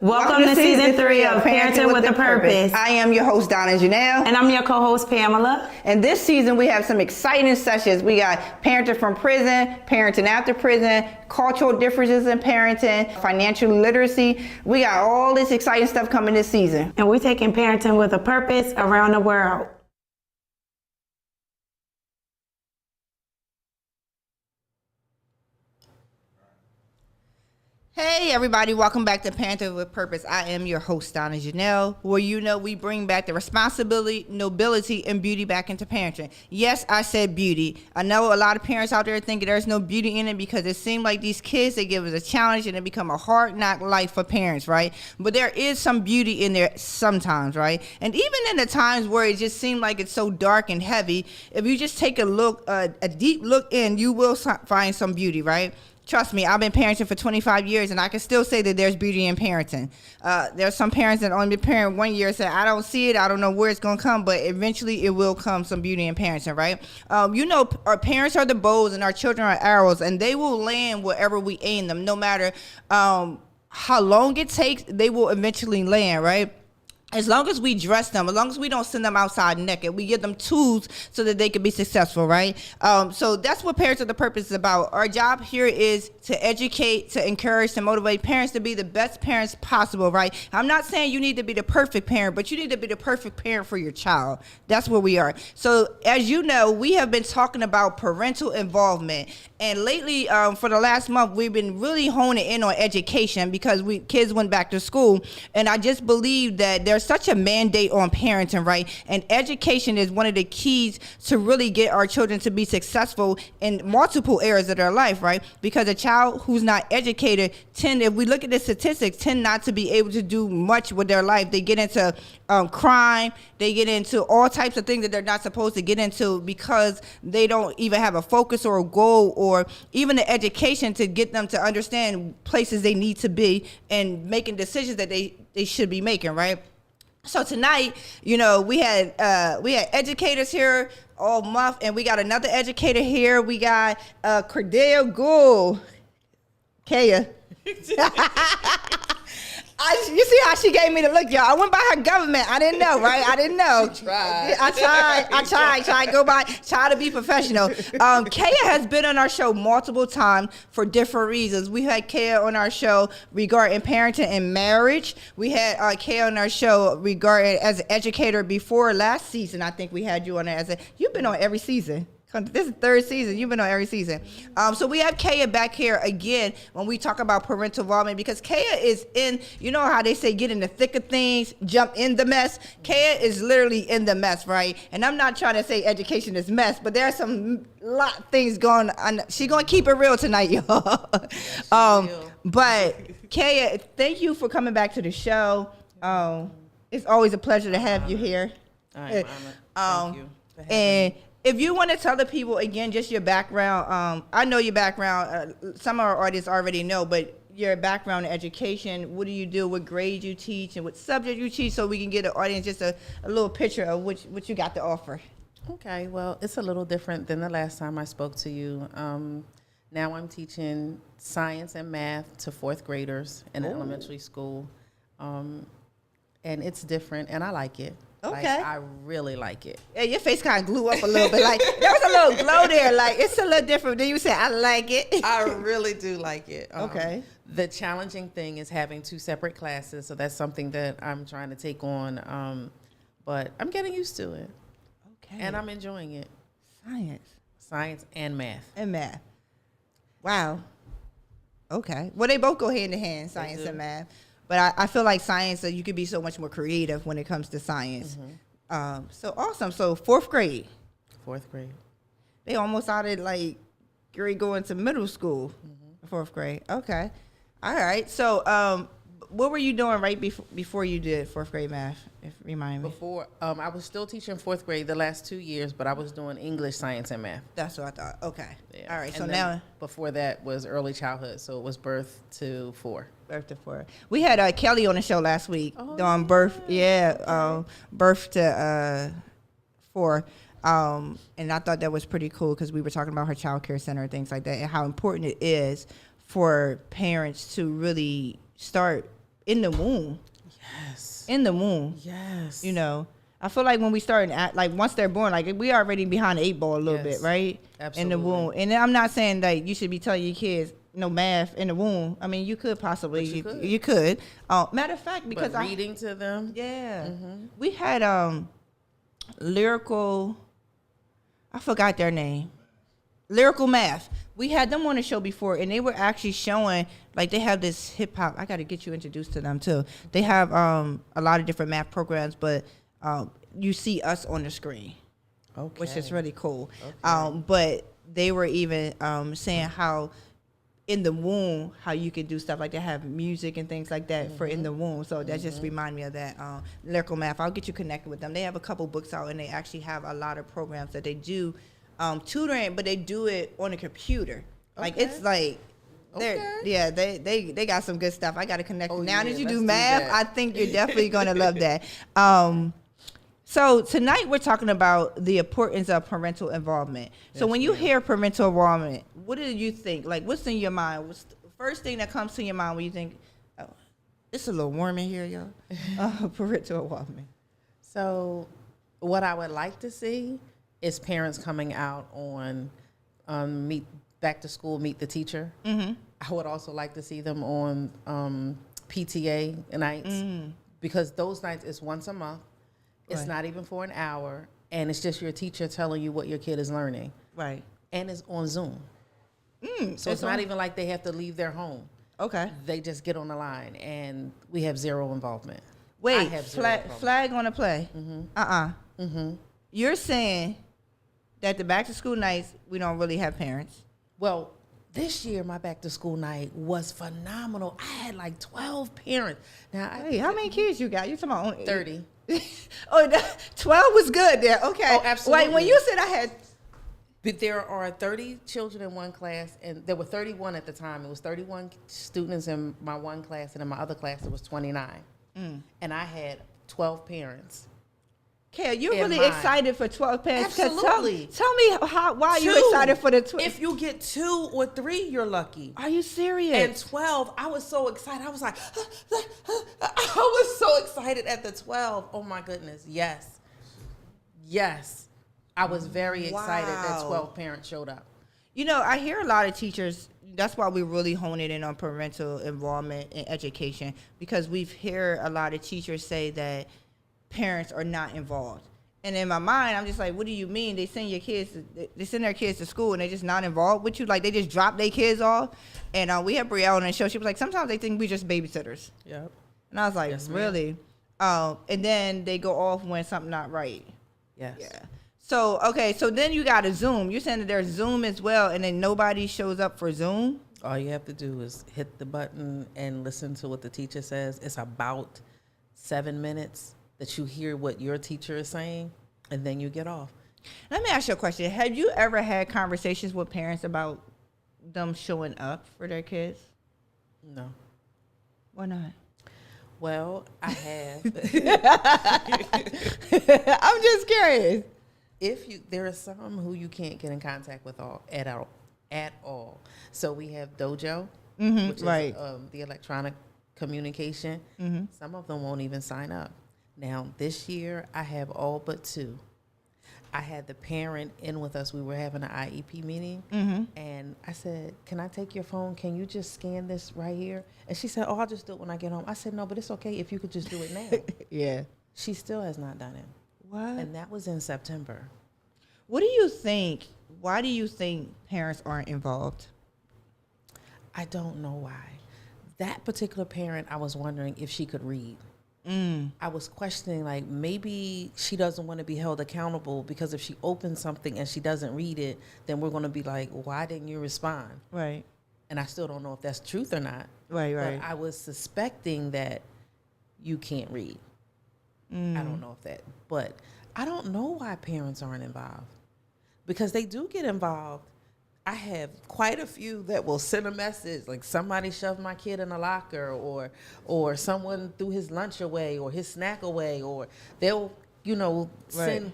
Welcome to season 3 of Parenting with a Purpose. I am your host, Donna Janelle. And I'm your co-host, Pamela. And this season, we have some exciting sessions. We got parenting from prison, parenting after prison, cultural differences in parenting, financial literacy. We got all this exciting stuff coming this season. And we're taking parenting with a purpose around the world. Hey everybody, welcome back to Parenting with Purpose. I am your host, Donna Janelle, where we bring back the responsibility, nobility, and beauty back into parenting. Yes, I said beauty. I know a lot of parents out there think there's no beauty in it because it seems like these kids, they give us a challenge and it become a hard knock life for parents, right? But there is some beauty in there sometimes, right? And even in the times where it just seems like it's so dark and heavy, if you just take a look, a deep look in, you will find some beauty, right? Trust me, I've been parenting for 25 years, and I can still say that there's beauty in parenting. There's some parents that only been parenting 1 year and say, I don't see it, I don't know where it's going to come, but eventually it will come, some beauty in parenting, right? Our parents are the bows and our children are arrows, and they will land wherever we aim them. No matter how long it takes, they will eventually land, right? As long as we dress them, as long as we don't send them outside naked, we give them tools so that they can be successful, right? So that's what Parents with a Purpose is about. Our job here is to educate, to encourage, to motivate parents to be the best parents possible, right? I'm not saying you need to be the perfect parent, but you need to be the perfect parent for your child. That's where we are. So as you know, we have been talking about parental involvement. And lately, for the last month, we've been really honing in on education because kids went back to school. And I just believe that there's such a mandate on parenting, right? And education is one of the keys to really get our children to be successful in multiple areas of their life, right? Because a child who's not educated if we look at the statistics, tend not to be able to do much with their life. They get into crime, they get into all types of things that they're not supposed to get into because they don't even have a focus or a goal or even the education to get them to understand places they need to be and making decisions that they should be making, right? So tonight, we had educators here all month, and we got another educator here. We got Cordella, Gould, Kaya. You see how she gave me the look, y'all. I went by her government. I didn't know, right? I didn't know. She tried. I tried to be professional. Kaya has been on our show multiple times for different reasons. We had Kaya on our show regarding parenting and marriage. We had Kaya on our show regarding as an educator before last season. I think we had you on there you've been on every season. This is third season. You've been on every season. So we have Kaya back here again when we talk about parental involvement because Kaya is in, you know how they say get in the thick of things, jump in the mess. Kaya is literally in the mess, right? And I'm not trying to say education is mess, but there are some lot of things going on. She's going to keep it real tonight, y'all. But Kaya, thank you for coming back to the show. It's always a pleasure to have you here. All right, Mama. Thank you for having me. If you want to tell the people, again, just your background, I know your background. Some of our audience already know, but your background in education, what do you do, what grades you teach, and what subject you teach so we can get the audience just a little picture of what you got to offer. Okay, well, it's a little different than the last time I spoke to you. Now I'm teaching science and math to fourth graders in an elementary school. And it's different, and I like it. Okay. I really like it. Yeah, your face kind of glue up a little bit. Like, there was a little glow there. Like, it's a little different. Then you say, I like it. I really do like it. Okay. The challenging thing is having two separate classes, so that's something that I'm trying to take on. But I'm getting used to it. Okay. And I'm enjoying it. Science and math. Wow. Okay. Well, they both go hand in hand, science and math. But I feel like science, you could be so much more creative when it comes to science. Mm-hmm. So awesome. So fourth grade. They almost out at like grade going to middle school. Mm-hmm. Fourth grade. Okay. All right. So what were you doing right before you did fourth grade math? Remind me. Before, I was still teaching fourth grade the last 2 years, but I was doing English, science, and math. That's what I thought. Okay. Yeah. All right. And so then now. Before that was early childhood, so it was birth to 4. Birth to 4. We had Kelly on the show last week doing birth. Yeah. Birth to 4. And I thought that was pretty cool because we were talking about her child care center and things like that and how important it is for parents to really start in the womb. Yes. In the womb. Yes. You know, I feel like when we start, like once they're born, like we already behind the 8 ball a little bit, right? Absolutely. In the womb. And I'm not saying that you should be telling your kids no math in the womb. I mean, you could possibly, you could. Matter of fact, because but reading to them. Yeah. We had lyrical, I forgot their name. Lyrical Math. We had them on the show before, and they were actually showing, like, they have this hip hop. I got to get you introduced to them too. They have a lot of different math programs, but you see us on the screen, which is really cool. Okay. But they were even saying how in the womb, how you can do stuff like they have music and things like that for in the womb. So that just reminded me of that Lyrical Math. I'll get you connected with them. They have a couple books out, and they actually have a lot of programs that they do. Tutoring, but they do it on a computer. Like it's like, they got some good stuff. I got to connect. Now that you do math, I think you're definitely gonna love that. So tonight we're talking about the importance of parental involvement. So when you hear parental involvement, what do you think? Like, what's in your mind? What's the first thing that comes to your mind when you think, oh, it's a little warm in here, y'all? Parental involvement. So what I would like to see is parents coming out on meet back to school, meet the teacher. I would also like to see them on PTA nights because those nights is once a month. It's not even for an hour, and it's just your teacher telling you what your kid is learning. Right. And it's on Zoom. So it's not even like they have to leave their home. Okay. They just get on the line, and we have zero involvement. Wait, flag on the play. You're saying that the back to school nights, we don't really have parents? Well, this year my back to school night was phenomenal. I had like 12 parents. Now, how many kids you got? You talking about 30? 12 was good there. Okay. Oh, absolutely. Wait, when you said I had, but there are 30 children in one class, and there were 31 at the time. It was 31 students in my one class, and in my other class it was 29. And I had 12 parents. Kale, you're really excited for 12 parents. Absolutely. Tell me why you're excited for the 12. If you get 2 or 3, you're lucky. Are you serious? And 12, I was so excited. I was like, I was so excited at the 12. Oh my goodness. Yes. Yes. I was very excited that 12 parents showed up. You know, I hear a lot of teachers, that's why we really hone it in on parental involvement in education, because we've heard a lot of teachers say that parents are not involved. And in my mind, I'm just like, what do you mean? They send their kids to school and they're just not involved with you? Like, they just drop their kids off? And we had Brielle on the show. She was like, sometimes they think we just babysitters. Yep. And I was like, really? And then they go off when something not right. Yes. Yeah. So, okay, so then you got a Zoom. You're saying that there's Zoom as well, and then nobody shows up for Zoom? All you have to do is hit the button and listen to what the teacher says. It's about 7 minutes that you hear what your teacher is saying, and then you get off. Let me ask you a question. Have you ever had conversations with parents about them showing up for their kids? No. Why not? Well, I have. I'm just curious. There are some who you can't get in contact with at all. So we have Dojo, which is the electronic communication. Some of them won't even sign up. Now, this year, I have all but 2. I had the parent in with us. We were having an IEP meeting, and I said, can I take your phone? Can you just scan this right here? And she said, I'll just do it when I get home. I said, no, but it's okay if you could just do it now. Yeah. She still has not done it. What? And that was in September. What do you think? Why do you think parents aren't involved? I don't know why. That particular parent, I was wondering if she could read. I was questioning, like, maybe she doesn't want to be held accountable because if she opens something and she doesn't read it, then we're going to be like, why didn't you respond? Right. And I still don't know if that's truth or not. Right. But I was suspecting that you can't read. I don't know if that, but I don't know why parents aren't involved, because they do get involved. I have quite a few that will send a message, like somebody shoved my kid in a locker, or someone threw his lunch away or his snack away, or they'll, send,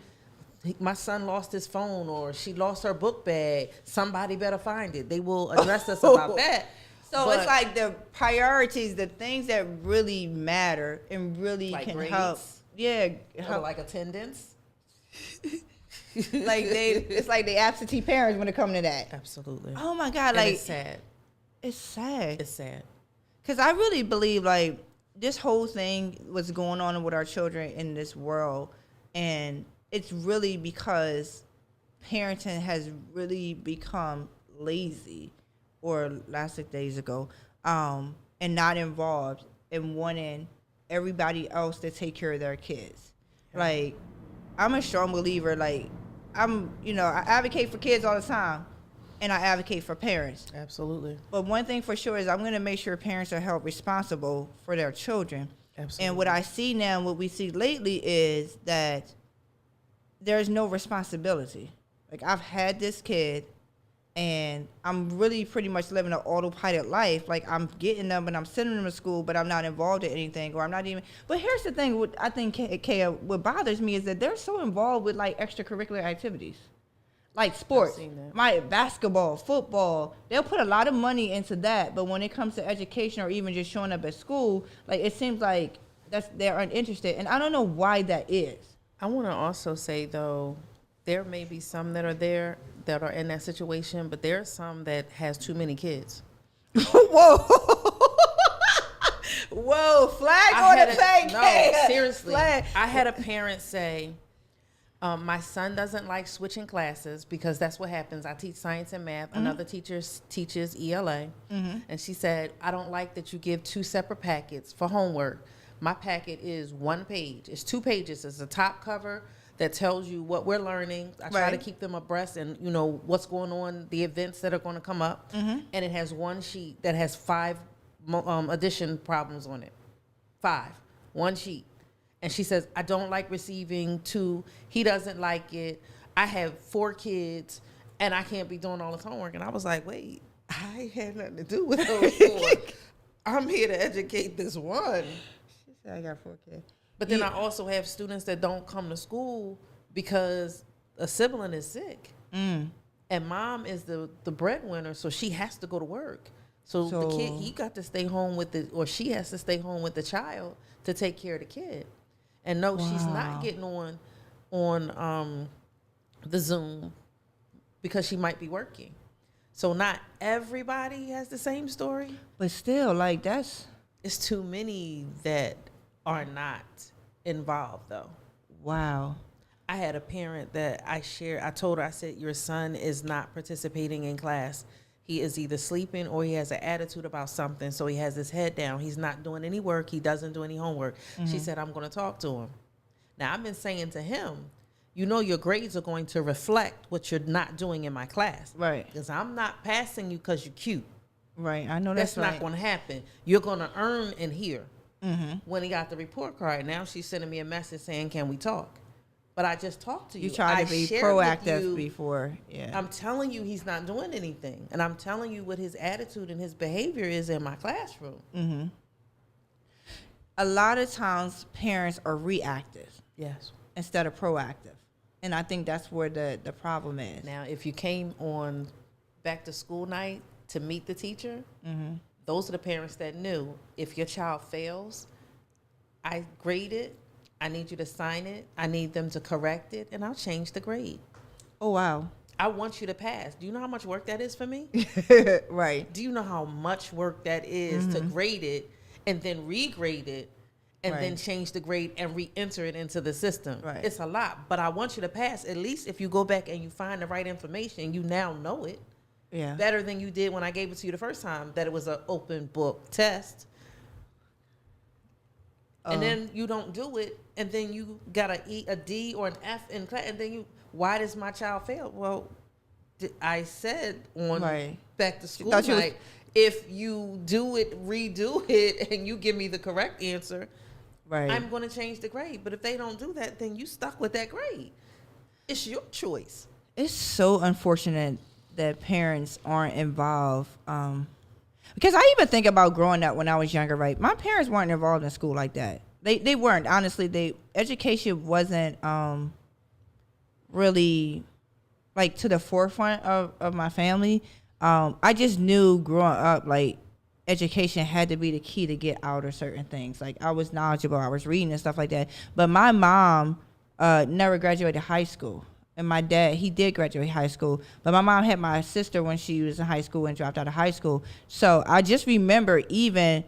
my son lost his phone, or she lost her book bag. Somebody better find it. They will address us about that. So But- it's like the priorities, the things that really matter and really Like can grades? help. Yeah, Or help. like attendance. It's like the absentee parents when it comes to that. Absolutely. Oh my God, And like it's sad. it's sad. It's sad. Because I really believe like this whole thing was going on with our children in this world, and it's really because parenting has really become lazy, or last 6 days ago, and not involved in wanting everybody else to take care of their kids. Like, I'm a strong believer. Like, I advocate for kids all the time, and I advocate for parents. Absolutely. But one thing for sure is I'm going to make sure parents are held responsible for their children. Absolutely. And what I see now, what we see lately is that there's no responsibility. Like, I've had this kid, and I'm really pretty much living an autopilot life. Like, I'm getting them and I'm sending them to school, but I'm not involved in anything, or I'm not even. But here's the thing: what I think, Kaya, what bothers me is that they're so involved with like extracurricular activities, like sports, seen that. my basketball, football. They'll put a lot of money into that, but when it comes to education or even just showing up at school, like it seems like they're uninterested, and I don't know why that is. I want to also say, though, there may be some that are there that are in that situation, but there are some that has too many kids. Whoa. Whoa, flag on the play. No, seriously. Flag. I had a parent say, my son doesn't like switching classes because that's what happens. I teach science and math. Mm-hmm. Another teacher teaches ELA. Mm-hmm. And she said, I don't like that you give 2 separate packets for homework. My packet is 1 page. It's 2 pages. It's a top cover that tells you what we're learning. I try to Right. keep them abreast and, what's going on, the events that are going to come up. Mm-hmm. And it has 1 sheet that has 5 addition problems on it. 5. 1 sheet. And she says, I don't like receiving 2. He doesn't like it. I have 4 kids, and I can't be doing all this homework. And I was like, wait, I had nothing to do with those 4. I'm here to educate this one. She said I got 4 kids. But then I also have students that don't come to school because a sibling is sick. And mom is the breadwinner, so she has to go to work. So the kid, he got to stay home or she has to stay home with the child to take care of the kid. And no, she's not getting on the Zoom because she might be working. So not everybody has the same story. But still, like It's too many that are not involved, though. wow. I had a parent that I told her, I said, your son is not participating in class. He is either sleeping or he has an attitude about something, so he has his head down. He's not doing any work. He doesn't do any homework. She said, I'm going to talk to him. Now, I've been saying to him, your grades are going to reflect what you're not doing in my class. Right. Because I'm not passing you because you're cute. Right. I know That's that's right. not going to happen. You're going to earn in here. When he got the report card, now she's sending me a message saying, can we talk? But I just talked to you. You tried to be shared with proactive you. before. Yeah. I'm telling you he's not doing anything. And I'm telling you what his attitude and his behavior is in my classroom. A lot of times parents are reactive Yes. instead of proactive. And I think that's where the problem is. Now, if you came on back to school night to meet the teacher, those are the parents that knew if your child fails, I grade it, I need you to sign it, I need them to correct it, and I'll change the grade. Oh, wow. I want you to pass. Do you know how much work that is for me? Right. Do you know how much work that is to grade it and then regrade it and then Right. change the grade and re-enter it into the system? Right. It's a lot, but I want you to pass. At least if you go back and you find the right information, you now know it Yeah. better than you did when I gave it to you the first time, that it was an open book test. And then you don't do it, and then you got a D or an F in class, and then why does my child fail? Well, I said on Right. back to school thought you was- night, if you do it, redo it, and you give me the correct answer, Right. I'm going to change the grade. But if they don't do that, then you stuck with that grade. It's your choice. It's so unfortunate that parents aren't involved. Because I even think about growing up when I was younger, right? My parents weren't involved in school like that. They weren't. Honestly, education wasn't really like to the forefront of my family. I just knew growing up, like education had to be the key to get out of certain things. Like, I was knowledgeable, I was reading and stuff like that. But my mom never graduated high school. And my dad, he did graduate high school. But my mom had my sister when she was in high school and dropped out of high school. So I just remember, even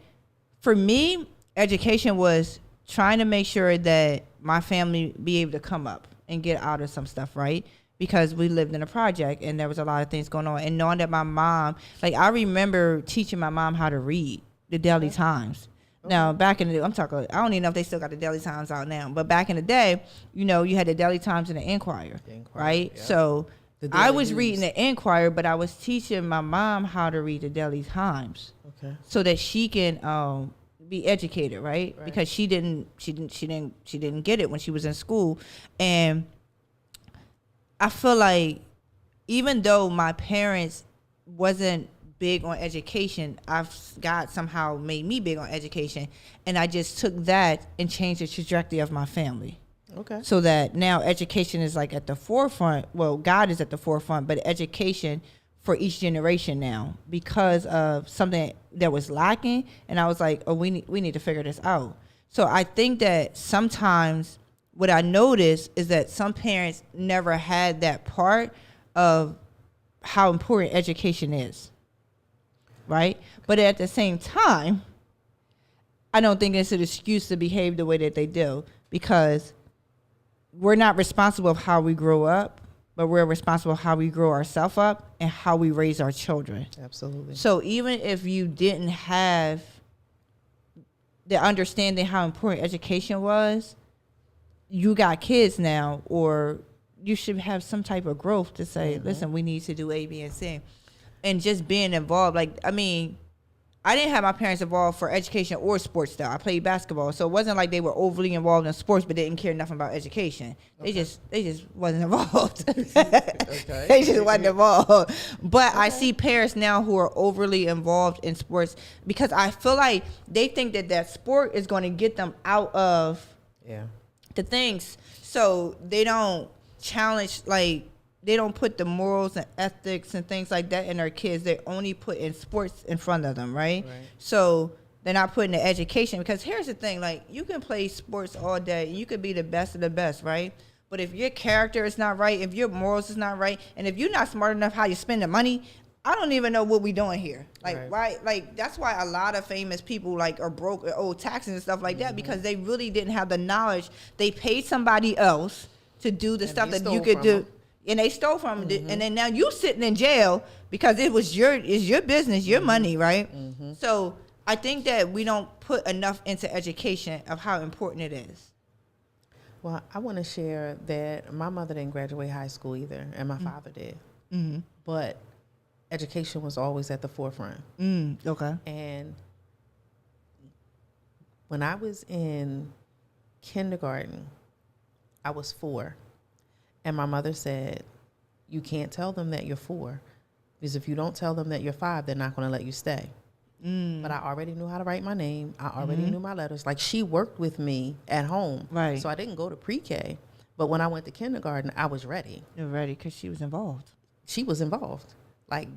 for me, education was trying to make sure that my family be able to come up and get out of some stuff, right? Because we lived in a project and there was a lot of things going on. And knowing that my mom, like, I remember teaching my mom how to read the Daily Times. Now, back in the day, I don't even know if they still got the Daily Times out now, but back in the day, you know, you had the Daily Times and the Enquirer, right? Yeah. So I was reading the Enquirer, but I was teaching my mom how to read the Daily Times, so that she can be educated, right? Because she didn't get it when she was in school. And I feel like, even though my parents wasn't big on education, God somehow made me big on education, and I just took that and changed the trajectory of my family. Okay. So that now education is like at the forefront. Well, God is at the forefront, but education for each generation now, because of something that was lacking. And I was like, oh, we need to figure this out. So I think that sometimes what I noticed is that some parents never had that part of how important education is. Right? But at the same time, I don't think it's an excuse to behave the way that they do, because we're not responsible for how we grow up, but we're responsible for how we grow ourselves up and how we raise our children. Absolutely. So even if you didn't have the understanding how important education was, you got kids now, or you should have some type of growth to say, listen, we need to do A, B, and C. And just being involved, like, I mean, I didn't have my parents involved for education or sports though. I played basketball, so it wasn't like they were overly involved in sports but didn't care nothing about education. They just wasn't involved. They just wasn't involved. But I see parents now who are overly involved in sports, because I feel like they think that sport is going to get them out of the things, so they don't challenge, like, they don't put the morals and ethics and things like that in their kids. They only put in sports in front of them, right? So they're not putting the education, because here's the thing, like, you can play sports all day, you could be the best of the best, right? But if your character is not right, if your morals is not right, and if you're not smart enough how you spend the money, I don't even know what we're doing here. Like, right? Like, that's why a lot of famous people, like, are broke or owe taxes and stuff like that, because they really didn't have the knowledge. They paid somebody else to do the stuff that you could do. And they stole from it, and then now you sitting in jail because it's your business, your money, right? So I think that we don't put enough into education of how important it is. Well, I want to share that my mother didn't graduate high school either, and my father did. But education was always at the forefront. Okay. And when I was in kindergarten, I was 4. And my mother said, you can't tell them that you're 4, because if you don't tell them that you're 5, they're not going to let you stay. But I already knew how to write my name. I already knew my letters. Like, she worked with me at home. Right. So I didn't go to pre-K. But when I went to kindergarten, I was ready. You're ready because she was involved. She was involved. Like,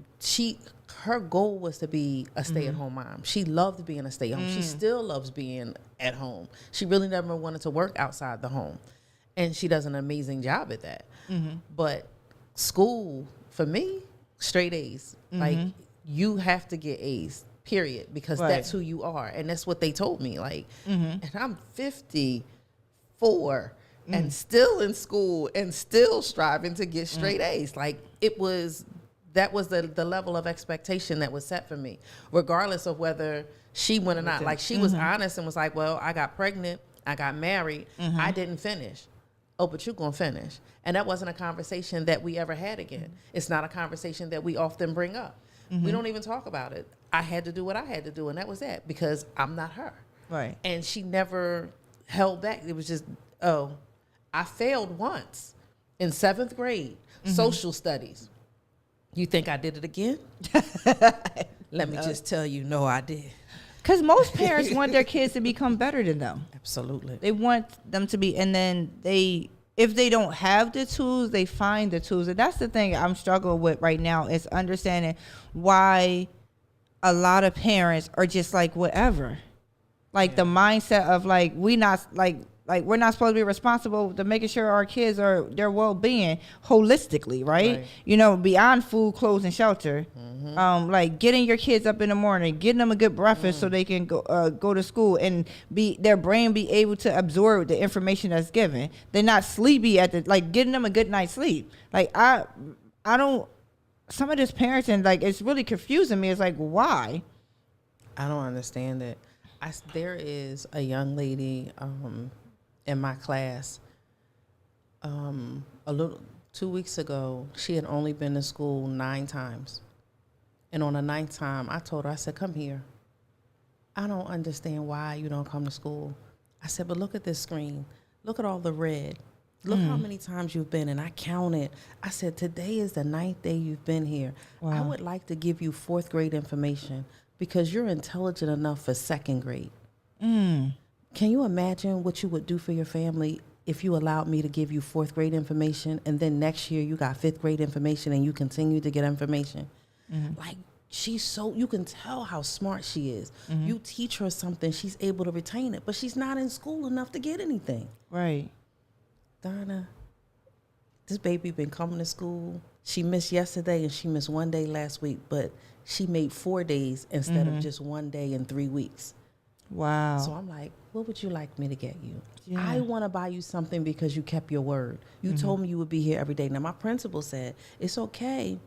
her goal was to be a stay-at-home mom. She loved being a stay-at-home. She still loves being at home. She really never wanted to work outside the home. And she does an amazing job at that. But school, for me, straight A's. Like, you have to get A's, period, because that's who you are. And that's what they told me. Like, and I'm 54 and still in school and still striving to get straight A's. Like, that was the level of expectation that was set for me, regardless of whether she went or not. Like, she was honest and was like, well, I got pregnant, I got married, I didn't finish. Oh, but you're going to finish. And that wasn't a conversation that we ever had again. It's not a conversation that we often bring up. We don't even talk about it. I had to do what I had to do, and that was that, because I'm not her. Right. And she never held back. It was just, oh, I failed once in 7th grade, social studies. You think I did it again? Let me just tell you, no, I did. Because most parents want their kids to become better than them. Absolutely. They want them to be, and then if they don't have the tools, they find the tools. And that's the thing I'm struggling with right now, is understanding why a lot of parents are just like whatever. Like the mindset of like we're not supposed to be responsible to making sure our kids are their well-being holistically, right? You know, beyond food, clothes, and shelter. Like getting your kids up in the morning, getting them a good breakfast so they can go to school and their brain be able to absorb the information that's given. They're not sleepy getting them a good night's sleep. Like I don't. Some of this parenting, like, it's really confusing me. It's like, why? I don't understand it. There is a young lady in my class. 2 weeks ago, she had only been to school 9 times. And on the 9th time, I told her, I said, come here. I don't understand why you don't come to school. I said, but look at this screen. Look at all the red. Look how many times you've been, and I counted. I said, today is the 9th day you've been here. Wow. I would like to give you 4th grade information because you're intelligent enough for 2nd grade. Can you imagine what you would do for your family if you allowed me to give you 4th grade information, and then next year you got 5th grade information and you continue to get information? Like, you can tell how smart she is. You teach her something, she's able to retain it, but she's not in school enough to get anything. Right. Donna, this baby been coming to school. She missed yesterday and she missed 1 day last week, but she made 4 days instead of just 1 day in 3 weeks. Wow. So I'm like, what would you like me to get you? Yeah. I want to buy you something because you kept your word. You told me you would be here every day. Now, my principal said, it's okay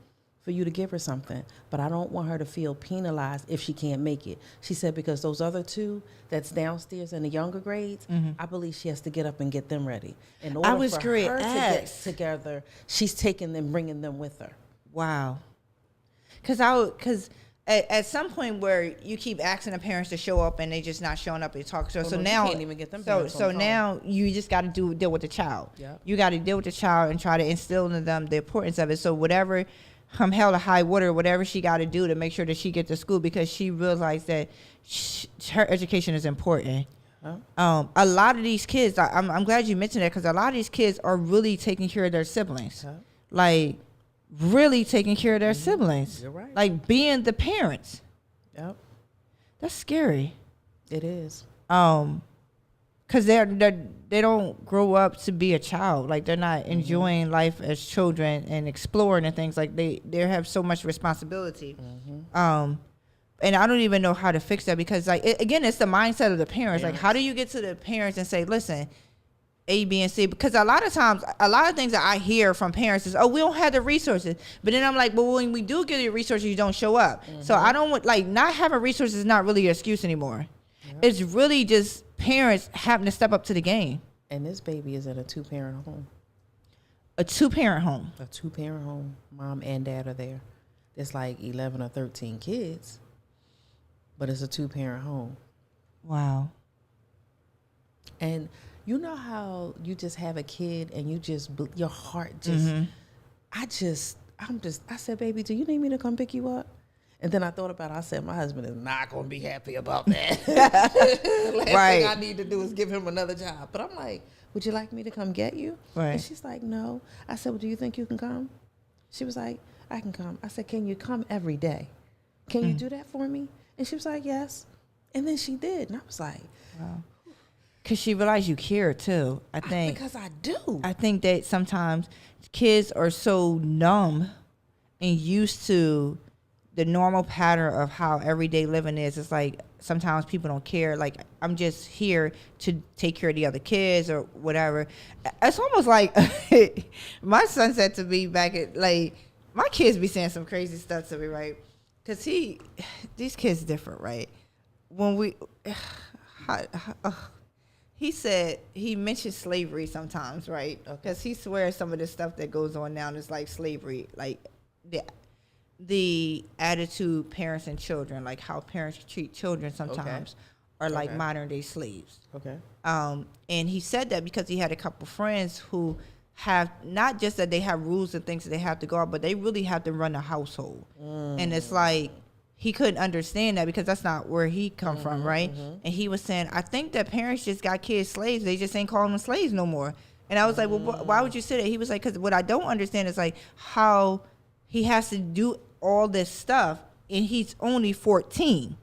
for you to give her something, but I don't want her to feel penalized if she can't make it. She said, because those other 2 that's downstairs in the younger grades, I believe she has to get up and get them ready. In order for her to get together, she's taking them, bringing them with her. Wow. Because at some point where you keep asking the parents to show up and they just not showing up and talk to her, so now you can't even get them. So now you just got to deal with the child. Yep. You got to deal with the child and try to instill in them the importance of it. So whatever, from hell to high water, whatever she got to do to make sure that she gets to school, because she realized that her education is important. Huh? A lot of these kids, I'm glad you mentioned that, because a lot of these kids are really taking care of their siblings. Huh? Like, really taking care of their siblings. You're right. Like, being the parents. Yep. That's scary. It is. Because they don't grow up to be a child. Like, they're not enjoying life as children and exploring and things. Like, they have so much responsibility. And I don't even know how to fix that, because, like, again, it's the mindset of the parents. Like, how do you get to the parents and say, listen, A, B, and C? Because a lot of times, a lot of things that I hear from parents is, oh, we don't have the resources. But then I'm like, well, when we do get the resources, you don't show up. So I don't want, like, not having resources is not really an excuse anymore. It's really just parents having to step up to the game. And this baby is in a 2-parent home. A 2-parent home. A 2-parent home. Mom and dad are there. There's like 11 or 13 kids, but it's a 2-parent home. Wow. And you know how you just have a kid and you just, your heart just, I said, baby, do you need me to come pick you up? And then I thought about it. I said, my husband is not going to be happy about that. Last thing I need to do is give him another job. But I'm like, would you like me to come get you? Right. And she's like, no. I said, well, do you think you can come? She was like, I can come. I said, can you come every day? Can you do that for me? And she was like, yes. And then she did. And I was like, wow. Because she realized you care, too. I think. Because I do. I think that sometimes kids are so numb and used to the normal pattern of how everyday living is. It's like sometimes people don't care. Like, I'm just here to take care of the other kids or whatever. It's almost like my son said to me back at, like, my kids be saying some crazy stuff to me, right? Because these kids different, right? When he said, he mentioned slavery sometimes, right? Because he swears some of the stuff that goes on now is like slavery, like the attitude parents and children, like how parents treat children sometimes are like modern day slaves. Okay. And he said that because he had a couple friends who have not just that they have rules and things that they have to go out, but they really have to run a household. And it's like he couldn't understand that because that's not where he come from, right? And he was saying, I think that parents just got kids slaves. They just ain't calling them slaves no more. And I was like, well, why would you say that? He was like, because what I don't understand is like how he has to do all this stuff and he's only 14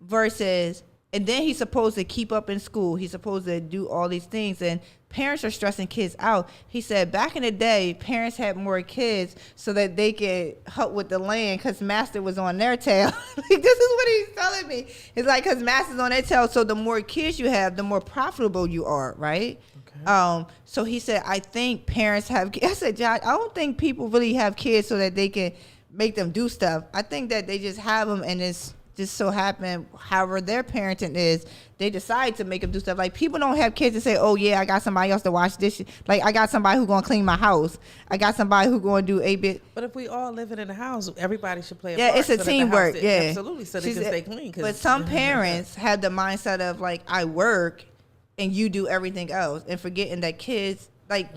versus, and then he's supposed to keep up in school. He's supposed to do all these things, and parents are stressing kids out. He said back in the day, parents had more kids so that they could help with the land because master was on their tail. Like, this is what he's telling me. It's like, because master's on their tail, so the more kids you have, the more profitable you are, right? Okay. So he said, I think parents have, I said, Josh, I don't think people really have kids so that they can make them do stuff. I think that they just have them, and it's just so happen, however their parenting is, they decide to make them do stuff. Like, people don't have kids and say, oh yeah, I got somebody else to wash dishes. Like, I got somebody who's gonna clean my house. I got somebody who's gonna do a bit. But if we all living in a house, everybody should play a part. Yeah, it's a so teamwork. Yeah, absolutely. So they can stay clean. But some parents have the mindset of like, I work and you do everything else, and forgetting that kids, like,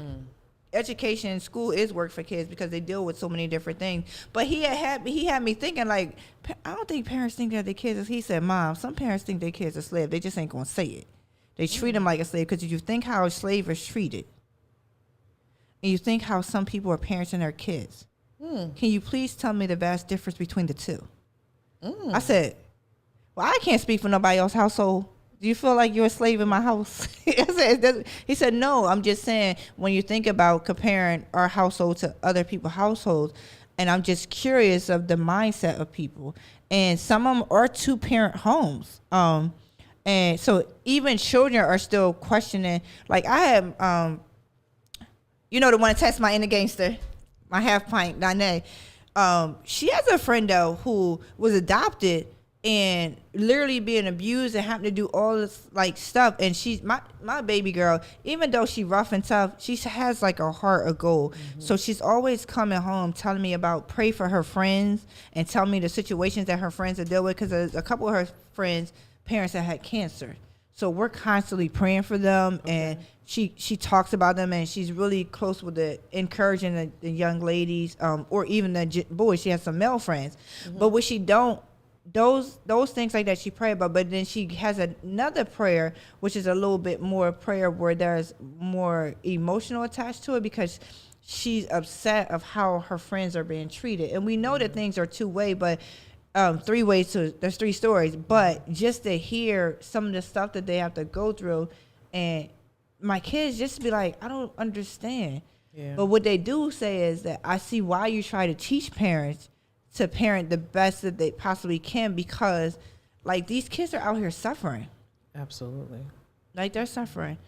education in school is work for kids because they deal with so many different things. But he had me thinking, like, I don't think parents think that their kids, he said, Mom, some parents think their kids are slaves. They just ain't gonna say it. They treat them like a slave, because you think how a slave is treated, and you think how some people are parenting their kids. Can you please tell me the vast difference between the two? I said, well, I can't speak for nobody else's household. Do you feel like you're a slave in my house? He said, no, I'm just saying, when you think about comparing our household to other people's households, and I'm just curious of the mindset of people. And some of them are 2-parent homes. And so even children are still questioning. Like, I have, the one that tests my inner gangster, my half pint, Nane. She has a friend, though, who was adopted and literally being abused and having to do all this like stuff. And she's my baby girl, even though she rough and tough, she has like a heart of gold. So she's always coming home telling me about, pray for her friends and tell me the situations that her friends are dealing with, because there's a couple of her friends' parents that had cancer. So we're constantly praying for them. And she talks about them, and she's really close with encouraging the young ladies, or even the boys. She has some male friends. But what she don't, those things like that she pray about, but then she has another prayer, which is a little bit more prayer where there's more emotional attached to it, because she's upset of how her friends are being treated. And we know that things are 2-way, but 3 ways to, there's 3 stories, but just to hear some of the stuff that they have to go through, and my kids just be like, I don't understand. But what they do say is that I see why you try to teach parents to parent the best that they possibly can, because like, these kids are out here suffering. Absolutely. Like, they're suffering.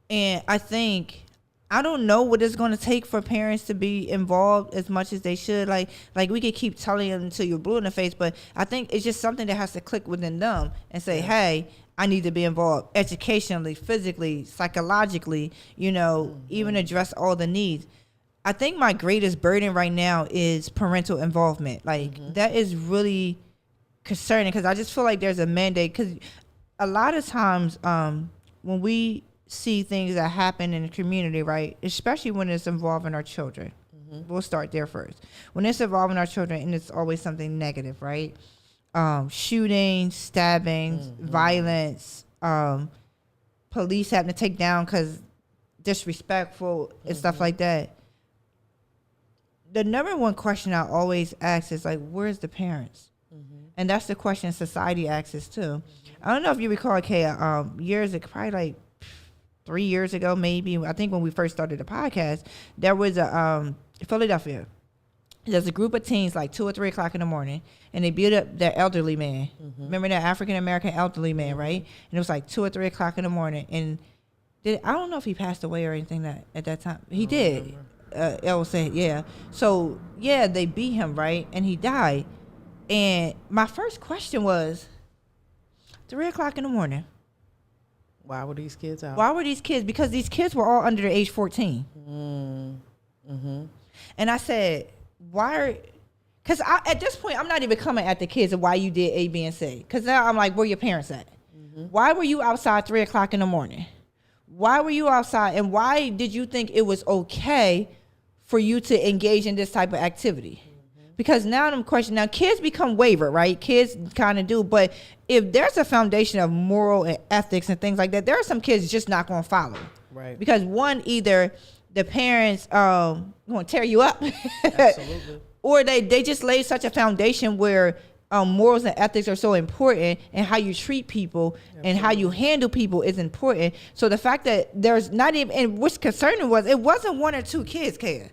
And I think, I don't know what it's going to take for parents to be involved as much as they should. Like we could keep telling them until you're blue in the face, but I think it's just something that has to click within them and say, hey, I need to be involved educationally, physically, psychologically, even address all the needs. I think my greatest burden right now is parental involvement. Like, that is really concerning, because I just feel like there's a mandate. Because a lot of times when we see things that happen in the community, right, especially when it's involving our children, we'll start there first. When it's involving our children, and it's always something negative, right? Shootings, stabbings, violence, police having to take down because disrespectful and stuff like that. The number one question I always ask is, like, where's the parents? And that's the question society asks too. I don't know if you recall, Kay, years ago, probably like 3 years ago, maybe, I think when we first started the podcast, there was a Philadelphia. There's a group of teens, like 2 or 3 o'clock in the morning, and they beat up their elderly man. Remember that African-American elderly man, right? And it was like 2 or 3 o'clock in the morning. And I don't know if he passed away or anything at that time. He did. Elle said, yeah. So, yeah, they beat him, right? And he died. And my first question was, 3 o'clock in the morning. Why were these kids out? Why were these kids? Because these kids were all under the age 14. And I said, why? Because at this point, I'm not even coming at the kids of why you did A, B, and C. Because now I'm like, where your parents at? Why were you outside 3 o'clock in the morning? Why were you outside? And why did you think it was okay for you to engage in this type of activity? Because now I'm questioning, now kids become waver, right? Kids kind of do. But if there's a foundation of moral and ethics and things like that, there are some kids just not going to follow. Right. Because one, either the parents going to tear you up. Absolutely. or they just laid such a foundation where morals and ethics are so important, and how you treat people and how you handle people is important. So the fact that there's not even, and what's concerning was it wasn't 1 or 2 kids, Kaya. It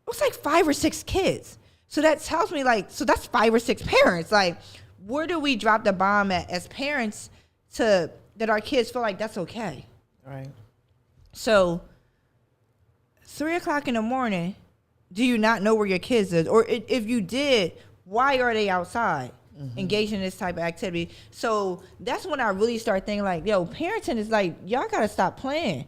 was like 5 or 6 kids. So that tells me, like, so that's 5 or 6 parents. Like, where do we drop the bomb at as parents to that our kids feel like that's okay? Right. So 3 o'clock in the morning, do you not know where your kids is? Or if you did, why are they outside engaging in this type of activity? So that's when I really start thinking, like, yo, parenting is like, y'all got to stop playing.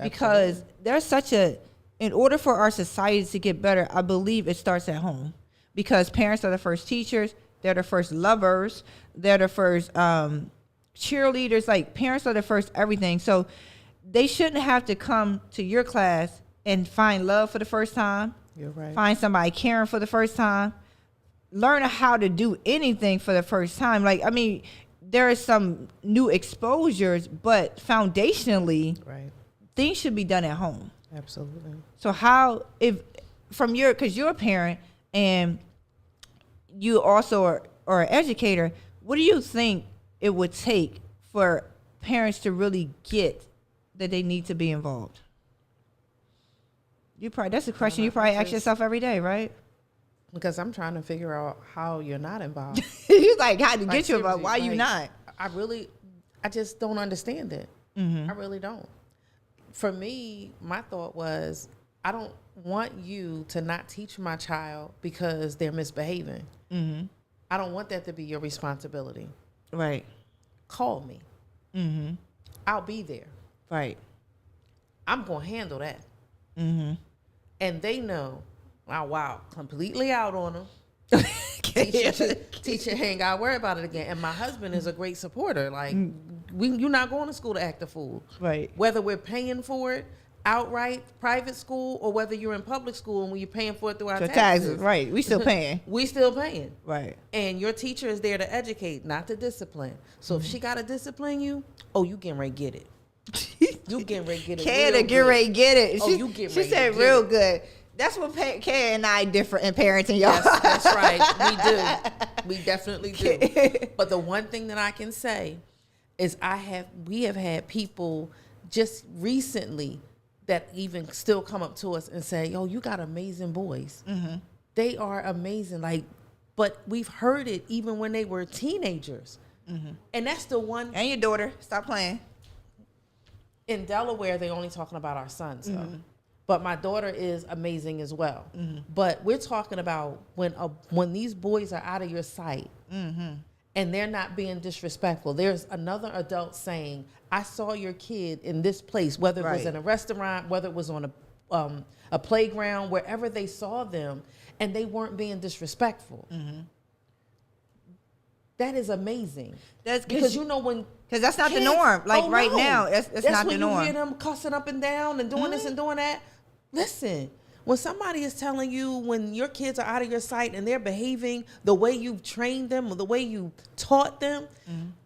Because there's such a, in order for our society to get better, I believe it starts at home. Because parents are the first teachers. They're the first lovers. They're the first cheerleaders. Like, parents are the first everything. So they shouldn't have to come to your class and find love for the first time. You're right. Find somebody caring for the first time. Learn how to do anything for the first time. Like, I mean, there are some new exposures, but foundationally, things should be done at home. Absolutely. So how, if from your, because you're a parent and you also are an educator, what do you think it would take for parents to really get that they need to be involved? You probably, that's a question you probably ask yourself every day, right? Because I'm trying to figure out how you're not involved. You like, how to get you involved? Why you not? I just don't understand it. I really don't. For me, my thought was, I don't want you to not teach my child because they're misbehaving. I don't want that to be your responsibility. Right. Call me. I'll be there. Right. I'm going to handle that. And they know, wow, completely out on them. Teacher ain't got to worry about it again. And my husband is a great supporter. Like, you're not going to school to act a fool. Right. Whether we're paying for it outright, private school, or whether you're in public school and when you're paying for it through our taxes. Right. We still paying. We still paying. Right. And your teacher is there to educate, not to discipline. So if she got to discipline you, you getting ready to get it. You getting ready to get it. Canada get ready to get it. You get ready. She said real good. That's what Kay and I differ in parenting, y'all. Yes, that's right. We do. We definitely do. But the one thing that I can say is we have had people just recently that even still come up to us and say, yo, you got amazing boys. They are amazing. Like, but we've heard it even when they were teenagers. And that's the one. And your daughter. Stop playing. In Delaware, they're only talking about our sons, though. But my daughter is amazing as well. But we're talking about when these boys are out of your sight and they're not being disrespectful. There's another adult saying, I saw your kid in this place, whether it was in a restaurant, whether it was on a playground, wherever they saw them, and they weren't being disrespectful. That is amazing. That's because because that's not the norm. Like now, that's not the norm. That's when you hear them cussing up and down and doing this and doing that. Listen, when somebody is telling you when your kids are out of your sight and they're behaving the way you've trained them or the way you taught them,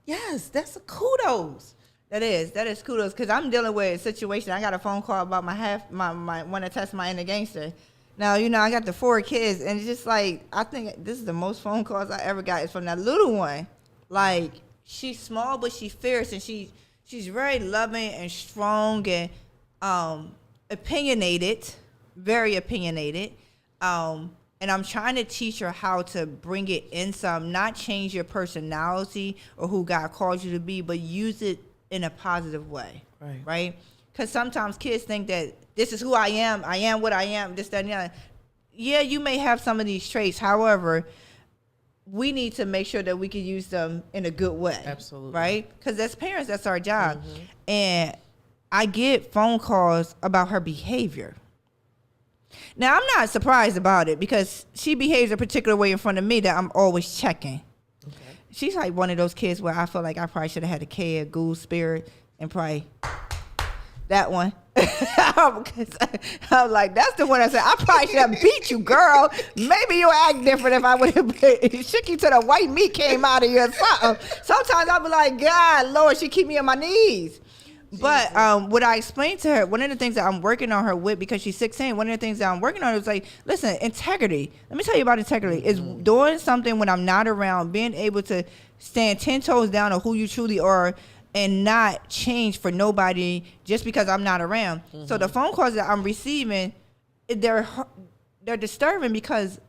yes, that's a kudos. That is kudos, because I'm dealing with a situation. I got a phone call about my want to test my inner gangster. Now, I got the 4 kids, and it's just like, I think this is the most phone calls I ever got is from that little one. Like, she's small, but she's fierce, and she's very loving and strong and opinionated, very opinionated. And I'm trying to teach her how to bring it in some, not change your personality or who God called you to be, but use it in a positive way, right? Because sometimes kids think that this is who I am what I am, this, that, and the other. Yeah, you may have some of these traits. However, we need to make sure that we can use them in a good way. Absolutely. Right? Because as parents, that's our job. And I get phone calls about her behavior. Now, I'm not surprised about it because she behaves a particular way in front of me that I'm always checking. Okay. She's like one of those kids where I feel like I probably should have had a Gould spirit, and probably that one. I'm like, that's the one I said, I probably should have beat you, girl. Maybe you'll act different if I would have shook you till the white meat came out of you or something. Sometimes I'll be like, God, Lord, she keep me on my knees. But what I explained to her, one of the things that I'm working on her with, because she's 16, one of the things that I'm working on is like, listen, integrity. Let me tell you about integrity. Is doing something when I'm not around, being able to stand 10 toes down on who you truly are and not change for nobody just because I'm not around. So the phone calls that I'm receiving, they're disturbing because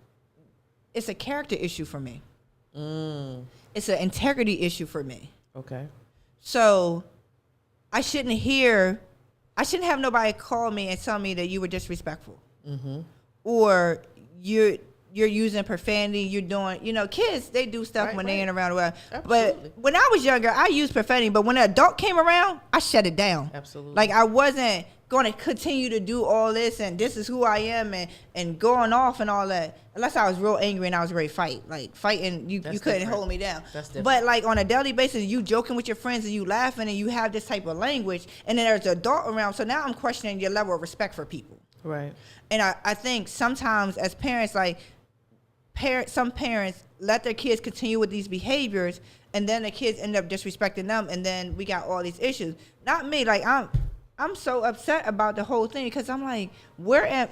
it's a character issue for me. It's an integrity issue for me. Okay. So I shouldn't have nobody call me and tell me that you were disrespectful. Or you're using profanity, you're doing, kids, they do stuff when they ain't around. But when I was younger, I used profanity, but when an adult came around, I shut it down. Absolutely. Like I wasn't going to continue to do all this and this is who I am and going off and all that. Unless I was real angry and I was ready to fight. Like fighting, you couldn't hold me down. That's different. But like on a daily basis, you joking with your friends and you laughing and you have this type of language and then there's an adult around. So now I'm questioning your level of respect for people. Right. And I think sometimes as parents, some parents let their kids continue with these behaviors and then the kids end up disrespecting them and then we got all these issues. Not me. Like I'm so upset about the whole thing because I'm like,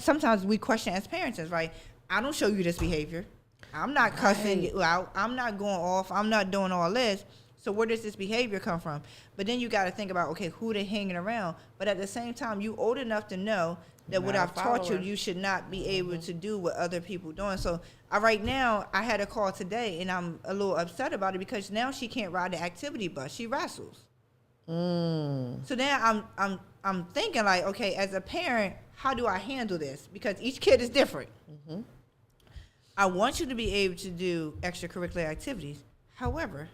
sometimes we question as parents, right? I don't show you this behavior. I'm not cussing you out. I'm not going off. I'm not doing all this. So where does this behavior come from? But then you got to think about, okay, who they hanging around. But at the same time, you old enough to know that what I've taught you, you should not be able to do what other people doing. So right now, I had a call today, and I'm a little upset about it because now she can't ride the activity bus. She wrestles. So now I'm thinking like, okay, as a parent, how do I handle this? Because each kid is different. I want you to be able to do extracurricular activities. However,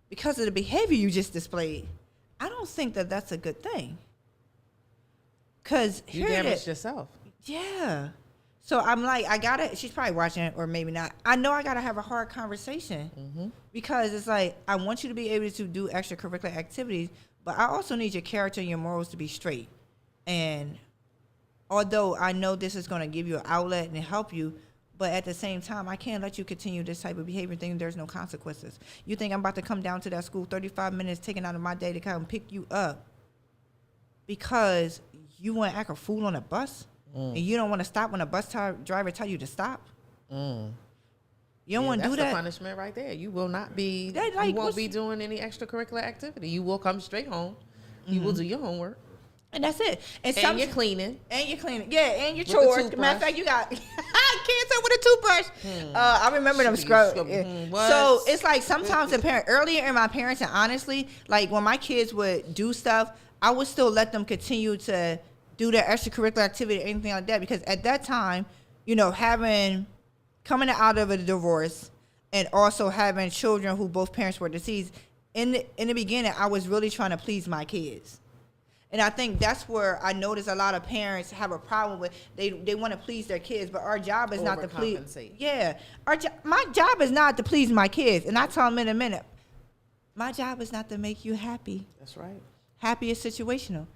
because of the behavior you just displayed, I don't think that that's a good thing. Because you damaged yourself. Yeah. So I'm like, she's probably watching it or maybe not. I know I got to have a hard conversation because it's like, I want you to be able to do extracurricular activities, but I also need your character and your morals to be straight. And although I know this is going to give you an outlet and help you, but at the same time, I can't let you continue this type of behavior thinking there's no consequences. You think I'm about to come down to that school 35 minutes taken out of my day to come pick you up because you want to act a fool on a bus? And you don't want to stop when a bus driver tell you to stop? You don't want to do that? That's the punishment right there. You will not be, you won't be doing any extracurricular activity. You will come straight home. You will do your homework. And that's it. And you're cleaning. Yeah, and your chores. Matter of fact, you got kids up with a toothbrush. I remember them scrub. So it's like sometimes earlier in my parenting, honestly, like when my kids would do stuff, I would still let them continue to do their extracurricular activity or anything like that. Because at that time, coming out of a divorce and also having children who both parents were deceased, in the beginning, I was really trying to please my kids. And I think that's where I notice a lot of parents have a problem with. They want to please their kids, but our job is not to please. Yeah, my job is not to please my kids. And I tell them in a minute, my job is not to make you happy. That's right. Happy is situational.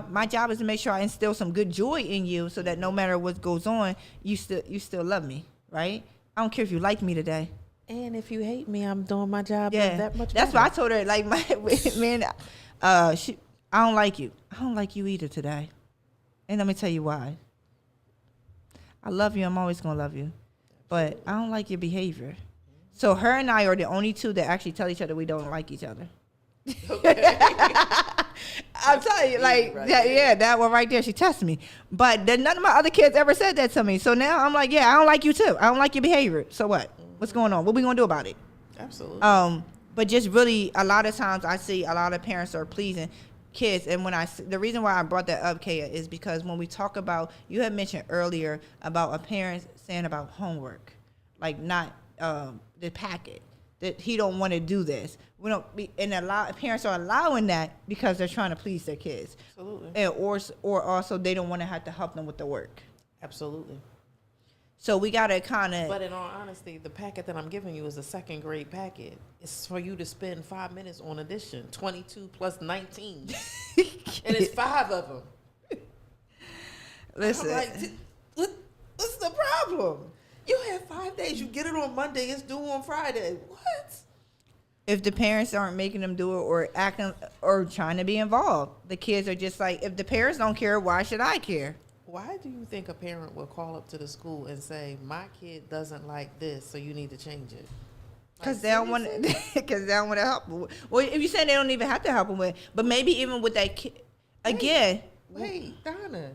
My job is to make sure I instill some good joy in you, so that no matter what goes on, you still love me, right? I don't care if you like me today. And if you hate me, I'm doing my job that much better. That's why I told her, like, man, I don't like you. I don't like you either today. And let me tell you why. I love you. I'm always going to love you. But I don't like your behavior. So her and I are the only two that actually tell each other we don't like each other. Okay. I'm telling you, like, that one right there, she tested me. But none of my other kids ever said that to me. So now I'm like, yeah, I don't like you too. I don't like your behavior. So what? What's going on? What we going to do about it? Absolutely. But just really, a lot of times I see a lot of parents are pleasing kids, and the reason why I brought that up, Kaya, is because when we talk about, you had mentioned earlier about a parent saying about homework, like not the packet, that he don't want to do this. We don't be, and parents are allowing that because they're trying to please their kids. Absolutely. And or also they don't want to have to help them with the work. Absolutely. So we gotta kind of. But in all honesty, the packet that I'm giving you is a second grade packet. It's for you to spend 5 minutes on addition. 22 plus 19, and it's 5 of them. Listen, I'm like, what's the problem? You have 5 days. You get it on Monday. It's due on Friday. What? if the parents aren't making them do it or acting or trying to be involved. The kids are just like, if the parents don't care, why should I care? Why do you think a parent will call up to the school and say, my kid doesn't like this, so you need to change it? Because they don't want to. Because they don't want to help. Well, if you say they don't even have to help them with, but maybe even with that kid, again. Wait, Donna.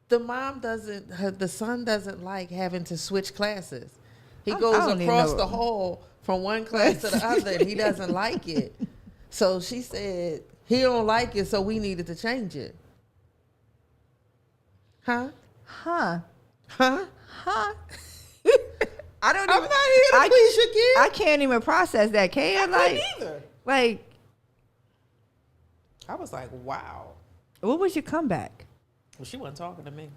The son doesn't like having to switch classes. He I goes don't even across know. the hall from one class to the other, and he doesn't like it. So she said he don't like it, so we needed to change it. Huh? Huh? Huh? Huh? I don't I'm even. not here to please your kid. I can't even process that. Can I like, couldn't either. like, I was like, wow. what was your comeback? Well, she wasn't talking to me.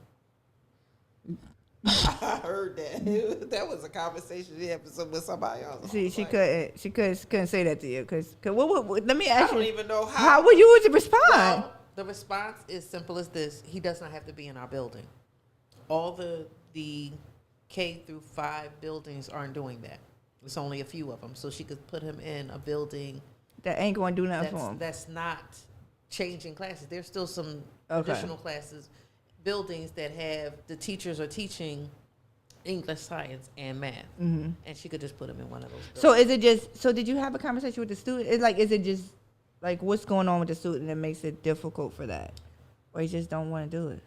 I heard that. That was a conversation she had with somebody else. See, she couldn't say that to you because let me I ask don't you. even know How would you respond? Well, the response is simple as this: he does not have to be in our building. All the K through 5 buildings aren't doing that. It's only a few of them, so she could put him in a building That ain't going to do nothing for him. that's not changing classes. There's still some Okay. additional classes, buildings that have the teachers are teaching English, science, and math, and she could just put him in one of those buildings. So is it just? So did you have a conversation with the student? It's like, is it just like what's going on with the student that makes it difficult for that, or you just don't want to do it?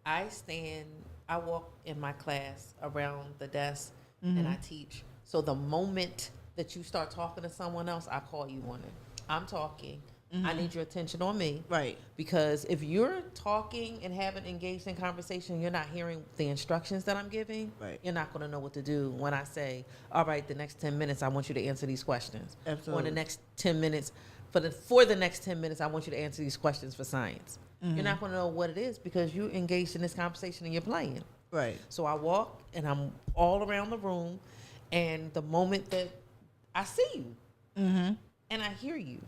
I walk in my class around the desk and I teach. So the moment that you start talking to someone else, I call you on it. I'm talking. I need your attention on me. Right. Because if you're talking and haven't engaged in conversation, you're not hearing the instructions that I'm giving. Right. You're not going to know what to do when I say, all right, the next 10 minutes, I want you to answer these questions. Absolutely. Or the next 10 minutes, for the next 10 minutes, I want you to answer these questions for science. You're not going to know what it is because you engaged in this conversation and you're playing. Right. So I walk and I'm all around the room, and the moment that I see you and I hear you,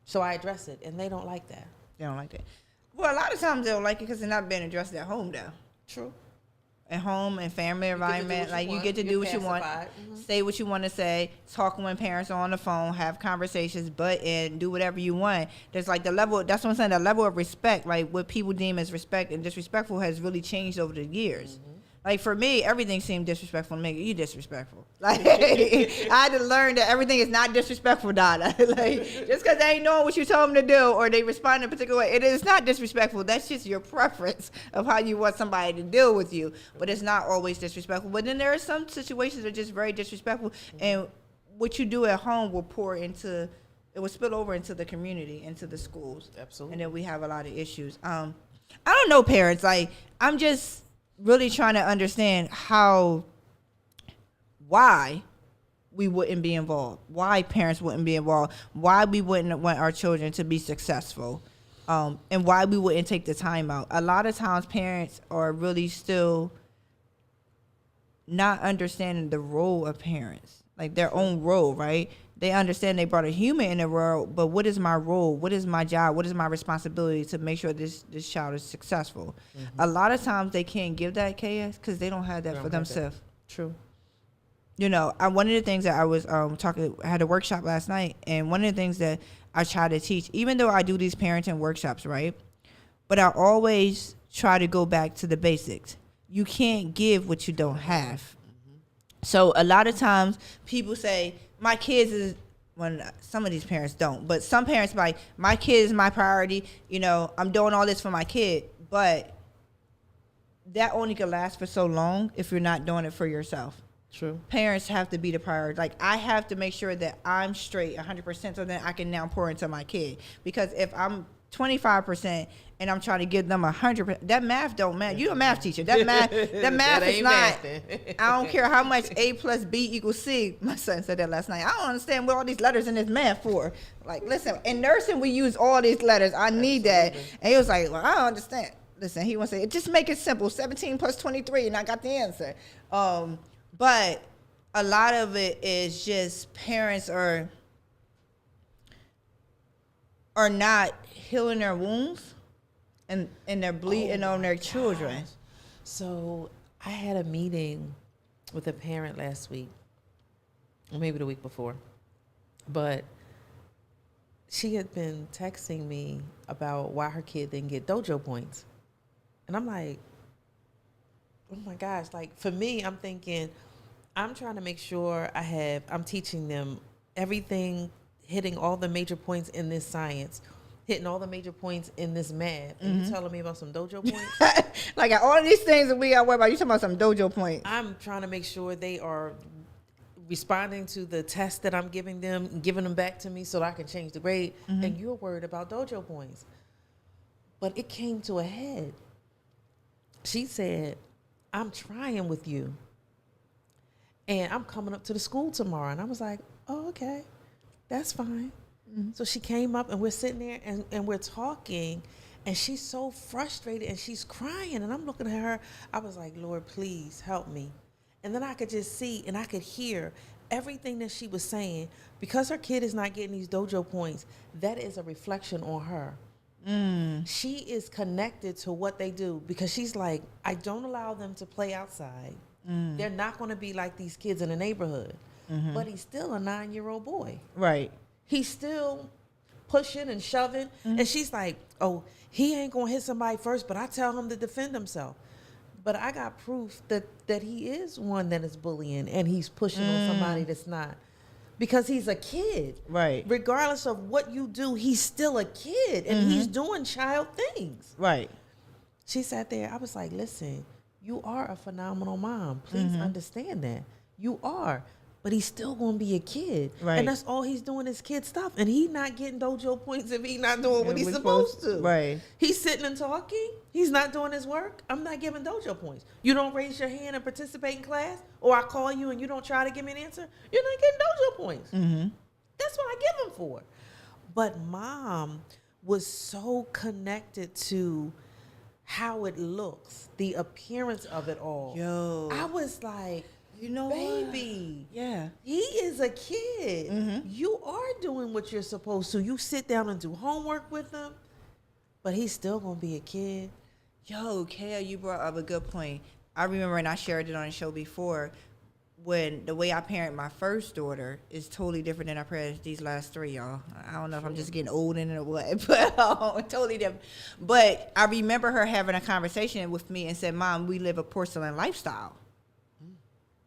so I address it, and they don't like that. They don't like that. Well, a lot of times they don't like it because they're not being addressed at home, though. True. At home and family environment, like you get to do You're what you want, pacified. say what you want to say, talk when parents are on the phone, have conversations, butt in, do whatever you want. There's like the level. That's what I'm saying. The level of respect, like what people deem as respect and disrespectful, has really changed over the years. Like for me, everything seemed disrespectful to me. You disrespectful. Like I had to learn that everything is not disrespectful, Donna. Like just because they ain't knowing what you told them to do or they respond in a particular way, it is not disrespectful. That's just your preference of how you want somebody to deal with you. But it's not always disrespectful. But then there are some situations that are just very disrespectful, and what you do at home will it will spill over into the community, into the schools. Absolutely. And then we have a lot of issues. I don't know, parents. Like I'm just really trying to understand why we wouldn't be involved, why parents wouldn't be involved, why we wouldn't want our children to be successful, and why we wouldn't take the time out. A lot of times parents are really still not understanding the role of parents, like their own role, right? They understand they brought a human in the world, but what is my role? What is my job? What is my responsibility to make sure this child is successful? A lot of times they can't give that KS because they don't have that for themselves. True. You know, one of the things that I was I had a workshop last night, and one of the things that I try to teach, even though I do these parenting workshops, right? But I always try to go back to the basics. You can't give what you don't have. So a lot of times people say, my kids is, when some of these parents don't, but some parents like, my kid is my priority. You know, I'm doing all this for my kid, but that only can last for so long if you're not doing it for yourself. True. Parents have to be the priority. Like I have to make sure that I'm straight 100% so then I can now pour into my kid. Because if I'm 25% and I'm trying to give them 100%, that math don't matter. You're a math teacher. That math is not. I don't care how much A plus B equals C. My son said that last night. I don't understand what all these letters in this math for. Like, listen, in nursing we use all these letters. I need that. And he was like, well, I don't understand. Listen, he wants to say, just make it simple. 17 plus 23, and I got the answer. But a lot of it is just parents are not healing their wounds, and they're bleeding on their children. So I had a meeting with a parent last week, or maybe the week before. But she had been texting me about why her kid didn't get dojo points. And I'm like, oh my gosh. Like, for me, I'm thinking, I'm trying to make sure I'm teaching them everything, hitting all the major points in this science, hitting all the major points in this math. And you telling me about some dojo points? Like all of these things that we got worried about, you talking about some dojo points. I'm trying to make sure they are responding to the test that I'm giving them, giving them back to me so that I can change the grade. And you're worried about dojo points. But it came to a head. She said, I'm trying with you. And I'm coming up to the school tomorrow. And I was like, oh, okay, that's fine. So she came up and we're sitting there and we're talking. And she's so frustrated and she's crying. And I'm looking at her. I was like, Lord, please help me. And then I could just see and I could hear everything that she was saying. Because her kid is not getting these dojo points, that is a reflection on her. She is connected to what they do because she's like, I don't allow them to play outside. They're not going to be like these kids in the neighborhood. But he's still a 9-year-old boy. Right. He's still pushing and shoving. And she's like, oh, he ain't going to hit somebody first, but I tell him to defend himself. But I got proof that he is one that is bullying and he's pushing on somebody that's not. Because he's a kid. Right. Regardless of what you do, he's still a kid and he's doing child things. Right. She sat there. I was like, listen, you are a phenomenal mom. Please understand that. You are. But he's still going to be a kid. Right. And that's all he's doing is kid stuff. And he's not getting dojo points if he's not doing what he's supposed to. Right. He's sitting and talking. He's not doing his work. I'm not giving dojo points. You don't raise your hand and participate in class, or I call you and you don't try to give me an answer, you're not getting dojo points. That's what I give them for. But Mom was so connected to how it looks, the appearance of it all. Yo. I was like, You know baby, what? Yeah. he is a kid. You are doing what you're supposed to. You sit down and do homework with him, but he's still going to be a kid. Yo, Kale, you brought up a good point. I remember, and I shared it on the show before, when the way I parent my first daughter is totally different than I parent these last three, y'all. I don't know if I'm just getting old in it or what, but totally different. But I remember her having a conversation with me and said, Mom, we live a porcelain lifestyle.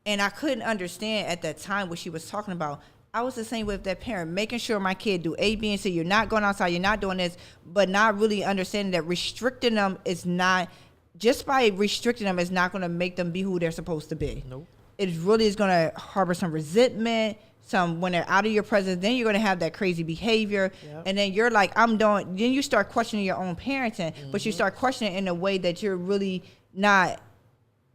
And I couldn't understand at that time what she was talking about. I was the same with that parent, making sure my kid do A, B, and C. You're not going outside, you're not doing this, but not really understanding that restricting them is not, just by restricting them is not going to make them be who they're supposed to be. Nope. It really is going to harbor some resentment, when they're out of your presence, then you're going to have that crazy behavior. Yep. And then you're like, then you start questioning your own parenting, but you start questioning in a way that you're really not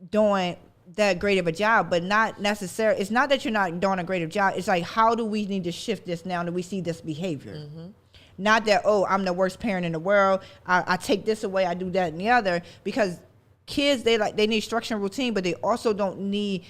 doing that great of a job, but not necessarily. It's not that you're not doing a great of job. It's like, how do we need to shift this now that we see this behavior? Not that, oh, I'm the worst parent in the world. I take this away. I do that and the other. Because kids, they need structure and routine, but they also don't need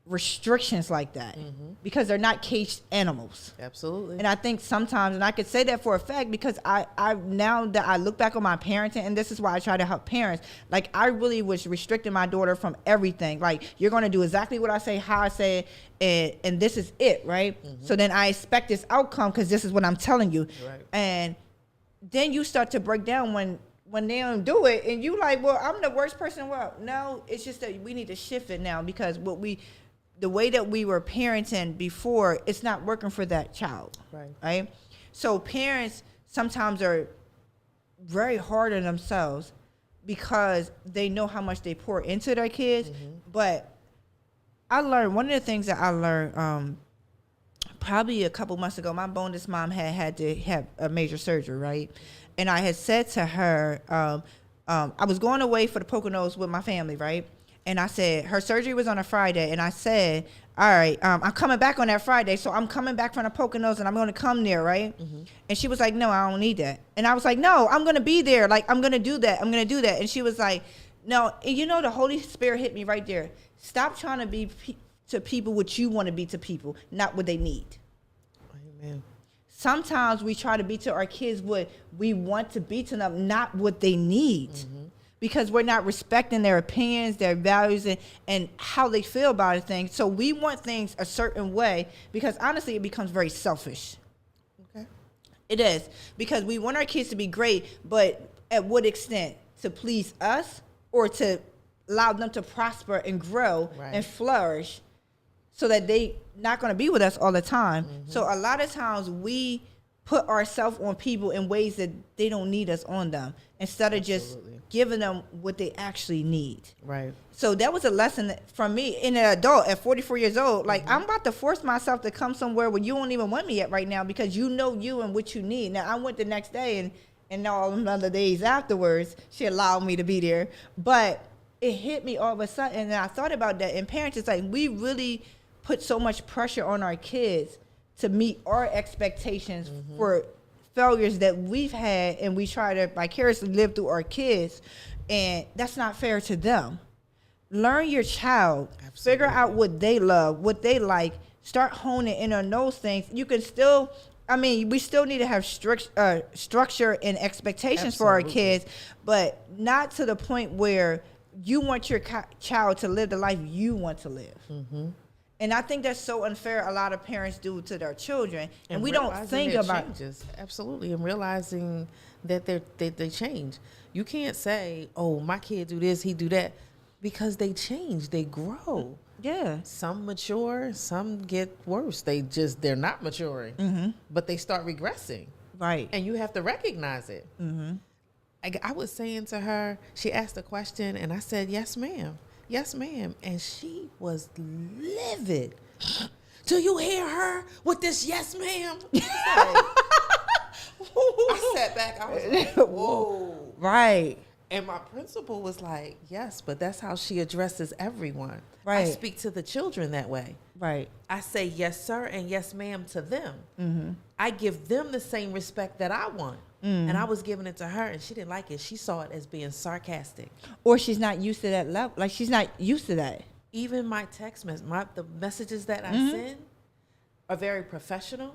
restrictions like that because they're not caged animals. Absolutely. And I think sometimes, and I could say that for a fact because I now that I look back on my parenting, and this is why I try to help parents, like I really was restricting my daughter from everything. Like, you're going to do exactly what I say, how I say it, and this is it, right? So then I expect this outcome because this is what I'm telling you. Right. And then you start to break down when they don't do it, and you like, well, I'm the worst person in the world. No, it's just that we need to shift it now because the way that we were parenting before, it's not working for that child. Right? So parents sometimes are very hard on themselves because they know how much they pour into their kids. But I learned, one of the things that I learned probably a couple months ago, my bonus mom had to have a major surgery, right? And I had said to her, I was going away for the Poconos with my family, right? And I said, her surgery was on a Friday. And I said, all right, I'm coming back on that Friday. So I'm coming back from the Poconos and I'm going to come there, right? And she was like, no, I don't need that. And I was like, no, I'm going to be there. Like, I'm going to do that. I'm going to do that. And she was like, no. And you know, the Holy Spirit hit me right there. Stop trying to be to people what you want to be to people, not what they need. Amen. Sometimes we try to be to our kids what we want to be to them, not what they need. Because we're not respecting their opinions, their values, and how they feel about things. So we want things a certain way because honestly, it becomes very selfish. It is, because we want our kids to be great, but at what extent? To please us or to allow them to prosper and grow and flourish so that they not going to be with us all the time. So a lot of times we put ourselves on people in ways that they don't need us on them instead of just giving them what they actually need. Right. So that was a lesson from me in an adult at 44 years old. Like, I'm about to force myself to come somewhere where you don't even want me at right now because you know you and what you need. Now, I went the next day and all them other days afterwards, she allowed me to be there. But it hit me all of a sudden, and I thought about that. And parents, it's like we really put so much pressure on our kids to meet our expectations for failures that we've had, and we try to vicariously live through our kids, and that's not fair to them. Learn your child. Absolutely. Figure out what they love, what they like. Start honing in on those things. You can still, we still need to have structure and expectations for our kids, but not to the point where you want your child to live the life you want to live. And I think that's so unfair. A lot of parents do to their children, and we don't think about changes. Absolutely, and realizing that they change. You can't say, "Oh, my kid do this, he do that," because they change, they grow. Yeah. Some mature, some get worse. They're not maturing, but they start regressing. Right. And you have to recognize it. I was saying to her, she asked a question, and I said, "Yes, ma'am. Yes, ma'am." And she was livid. Do you hear her with this yes, ma'am? I sat back. I was like, whoa. Right. And my principal was like, yes, but that's how she addresses everyone. Right. I speak to the children that way. Right. I say yes, sir, and yes, ma'am to them. I give them the same respect that I want. And I was giving it to her, and she didn't like it. She saw it as being sarcastic. Or she's not used to that level. Like, she's not used to that. Even my text the messages that I send are very professional.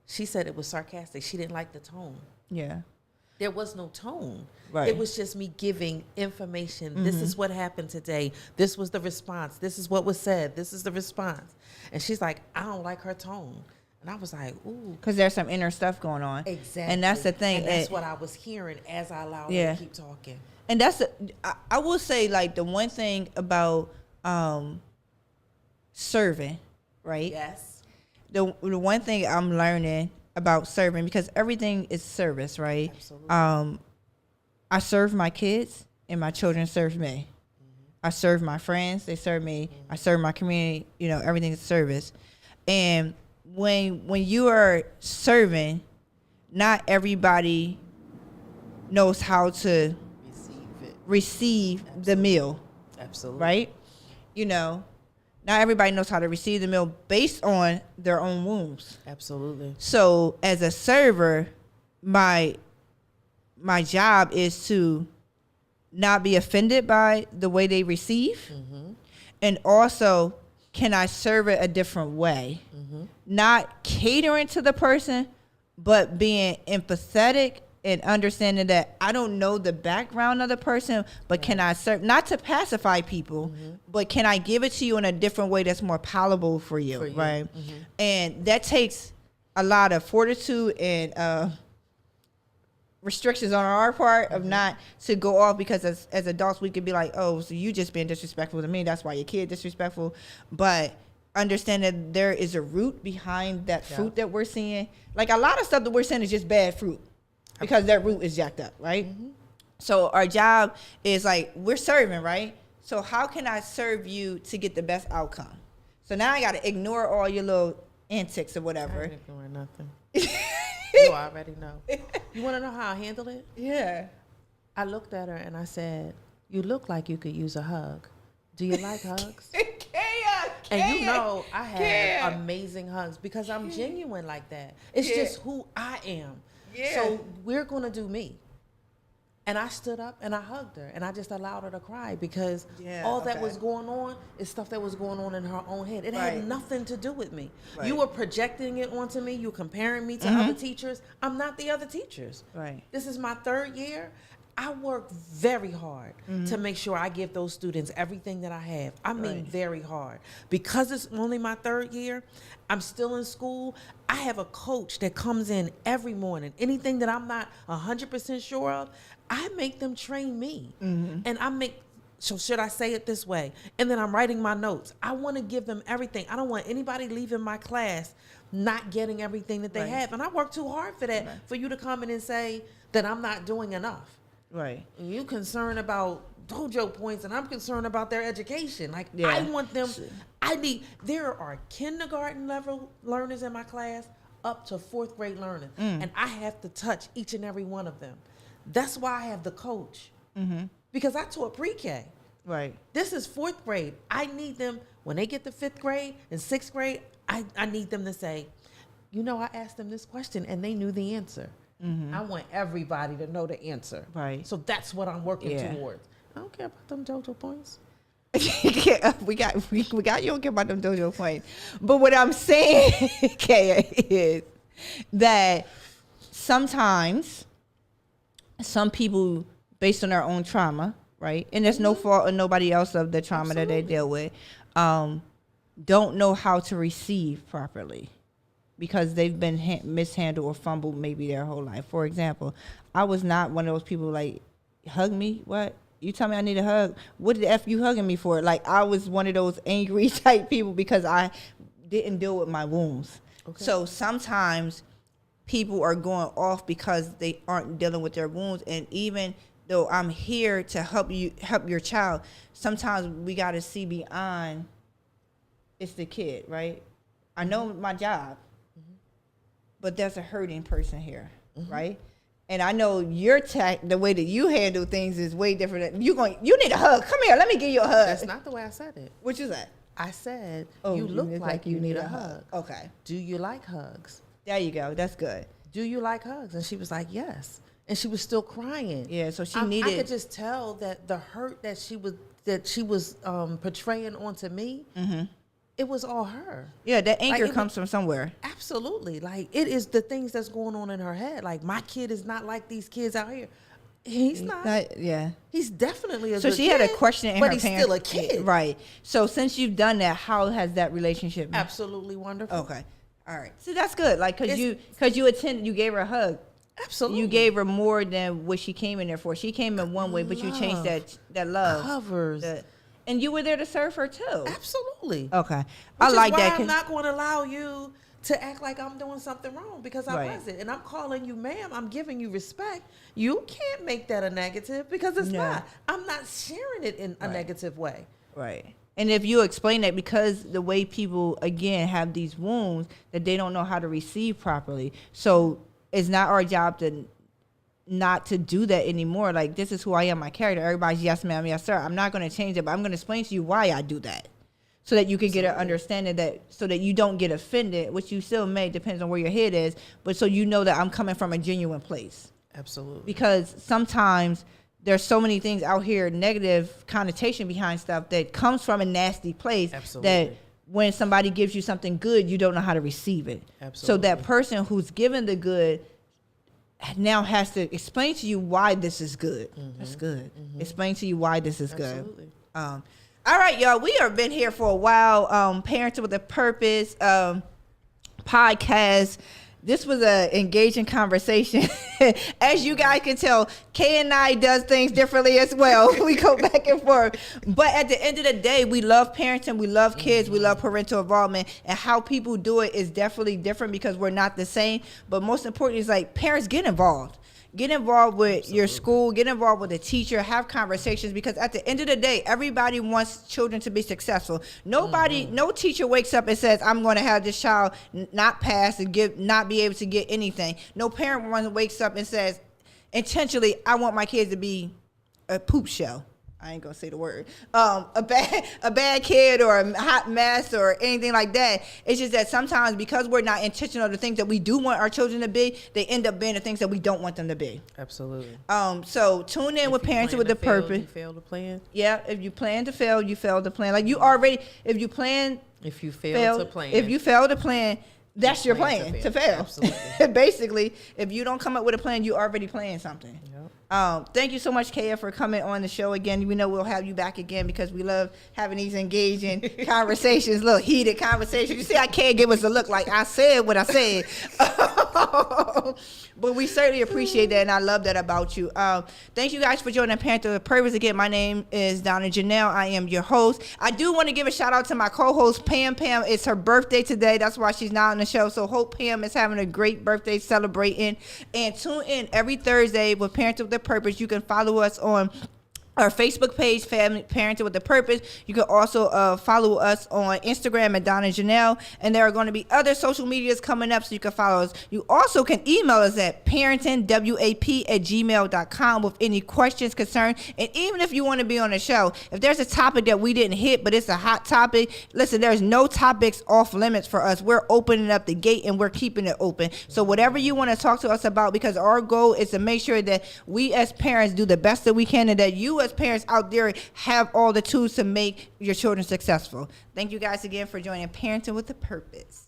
She said it was sarcastic. She didn't like the tone. Yeah. There was no tone. Right. It was just me giving information. This is what happened today. This was the response. This is what was said. This is the response. And she's like, I don't like her tone. And I was like, ooh. Because there's some inner stuff going on. Exactly. And that's the thing. And that's what I was hearing as I allowed her to keep talking. And I will say, like, the one thing about serving, right? Yes. The one thing I'm learning about serving, because everything is service, right? Absolutely. I serve my kids, and my children serve me. I serve my friends, they serve me. I serve my community, everything is service. And when you are serving, not everybody knows how to receive the meal. Absolutely. Right? Not everybody knows how to receive the meal based on their own wounds. Absolutely. So as a server, my job is to not be offended by the way they receive. And also, can I serve it a different way? Not catering to the person, but being empathetic and understanding that I don't know the background of the person, but can I serve, not to pacify people, but can I give it to you in a different way that's more palatable for you, right? And that takes a lot of fortitude and restrictions on our part of not to go off, because as adults we could be like, oh, so you just being disrespectful to me, that's why your kid disrespectful. But understand that there is a root behind that fruit that we're seeing. Like, a lot of stuff that we're seeing is just bad fruit because that root is jacked up, right? So our job is like, we're serving, right? So how can I serve you to get the best outcome? So now I got to ignore all your little antics or whatever. I ain't ignoring nothing. You already know. You want to know how I handle it? Yeah. I looked at her and I said, you look like you could use a hug. Do you like hugs? And I have amazing hugs because I'm genuine like that. It's just who I am. Yeah. So we're going to do me. And I stood up and I hugged her and I just allowed her to cry because all that was going on is stuff that was going on in her own head. It had nothing to do with me. Right. You were projecting it onto me. You were comparing me to other teachers. I'm not the other teachers. Right. This is my third year. I work very hard to make sure I give those students everything that I have. I mean, very hard. Because it's only my 3rd year, I'm still in school. I have a coach that comes in every morning. Anything that I'm not 100% sure of, I make them train me. And so should I say it this way? And then I'm writing my notes. I want to give them everything. I don't want anybody leaving my class not getting everything that they have. And I work too hard for that, for you to come in and say that I'm not doing enough. Right. You concerned about dojo points, and I'm concerned about their education. Like, I want them, there are kindergarten level learners in my class up to 4th grade learners. And I have to touch each and every one of them. That's why I have the coach. Because I taught pre-K. Right. This is 4th grade. I need them, when they get to 5th grade and 6th grade, I need them to say, I asked them this question and they knew the answer. I want everybody to know the answer. Right. So that's what I'm working towards. I don't care about them dojo points. we got you don't care about them dojo points. But what I'm saying, Kaya, is that sometimes some people, based on their own trauma, right, and there's no fault of nobody else of the trauma that they deal with, don't know how to receive properly because they've been mishandled or fumbled maybe their whole life. For example, I was not one of those people like, hug me? What? You tell me I need a hug? What the F you hugging me for? Like, I was one of those angry type people because I didn't deal with my wounds. Okay. So sometimes people are going off because they aren't dealing with their wounds. And even though I'm here to help your child, sometimes we got to see beyond it's the kid, right? I know my job, but there's a hurting person here, right? And I know the way that you handle things is way different. You need a hug. Come here, let me give you a hug. That's not the way I said it. What you said? I said, you look like you need a hug. Okay. Do you like hugs? There you go. That's good. Do you like hugs? And she was like, yes. And she was still crying. Yeah, so I could just tell that the hurt that she was portraying onto me, it was all her. Yeah, that anger comes from somewhere. Absolutely. Like, it is the things that's going on in her head. Like, my kid is not like these kids out here. He's not. He's definitely a good kid. So she had a question in her parents. But he's still a kid. Right. So since you've done that, how has that relationship been? Absolutely wonderful. Okay. All right. See, that's good. Like, because you gave her a hug. Absolutely. You gave her more than what she came in there for. She came in one way, but you changed that love. Covers. And you were there to serve her too. Absolutely. Okay. I like that. I'm not going to allow you to act like I'm doing something wrong because I wasn't. And I'm calling you ma'am. I'm giving you respect. You can't make that a negative because it's not. I'm not sharing it in a negative way. Right. And if you explain that, because the way people, again, have these wounds that they don't know how to receive properly. So it's not our job not to do that anymore. Like, this is who I am, my character. Everybody's yes, ma'am, yes, sir. I'm not going to change it, but I'm going to explain to you why I do that so that you can get an understanding so that you don't get offended, which you still may, depends on where your head is, but so you know that I'm coming from a genuine place. Absolutely. Because sometimes there's so many things out here, negative connotation behind stuff that comes from a nasty place. Absolutely. That when somebody gives you something good, you don't know how to receive it. Absolutely. So that person who's given the good now has to explain to you why this is good. That's good. Explain to you why this is good. All right, y'all. We have been here for a while. Parenting with a Purpose podcast. This was an engaging conversation. As you guys can tell, Kay and I does things differently as well. We go back and forth. But at the end of the day, we love parenting. We love kids. We love parental involvement. And how people do it is definitely different because we're not the same. But most importantly, is like parents get involved. Get involved with your school. Get involved with a teacher. Have conversations because at the end of the day, everybody wants children to be successful. No teacher wakes up and says, "I'm going to have this child not pass and not be able to get anything." No parent wakes up and says, intentionally, "I want my kids to be a poop show." I ain't gonna say the word. A bad kid or a hot mess or anything like that. It's just that sometimes because we're not intentional of the things that we do want our children to be, they end up being the things that we don't want them to be. Absolutely. So tune in with Parenting with a Purpose. You fail to plan. Yeah, if you plan to fail, you fail to plan. Like you already, if you fail to plan, that's your plan to fail. Absolutely. Basically, if you don't come up with a plan, you already planned something. Yep. Thank you so much, Kaya, for coming on the show again. We know we'll have you back again because we love having these engaging conversations, little heated conversations. You see, I can't give us a look like I said what I said. But we certainly appreciate that, and I love that about you. Thank you guys for joining Parental with Purpose. Again, my name is Donna Janelle. I am your host. I do want to give a shout out to my co-host, Pam. Pam, it's her birthday today. That's why she's not on the show. So hope Pam is having a great birthday celebrating. And tune in every Thursday with Parental with Purpose. You can follow us on our Facebook page, Parenting with a Purpose. You can also follow us on Instagram at Donna Janelle. And there are going to be other social medias coming up so you can follow us. You also can email us at parentingwap@gmail.com with any questions, concerns. And even if you want to be on the show, if there's a topic that we didn't hit, but it's a hot topic, listen, there's no topics off limits for us. We're opening up the gate and we're keeping it open. So whatever you want to talk to us about, because our goal is to make sure that we as parents do the best that we can and that you as parents out there have all the tools to make your children successful. Thank you guys again for joining Parenting with a Purpose.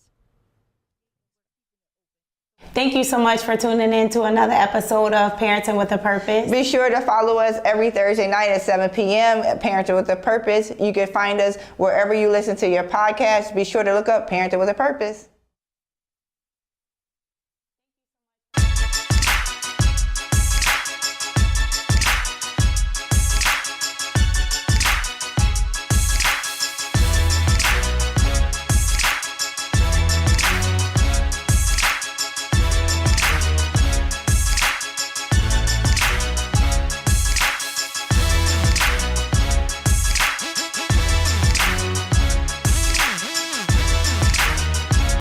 Thank you so much for tuning in to another episode of Parenting with a Purpose. Be sure to follow us every Thursday night at 7 p.m. at Parenting with a Purpose. You can find us wherever you listen to your podcast. Be sure to look up Parenting with a Purpose.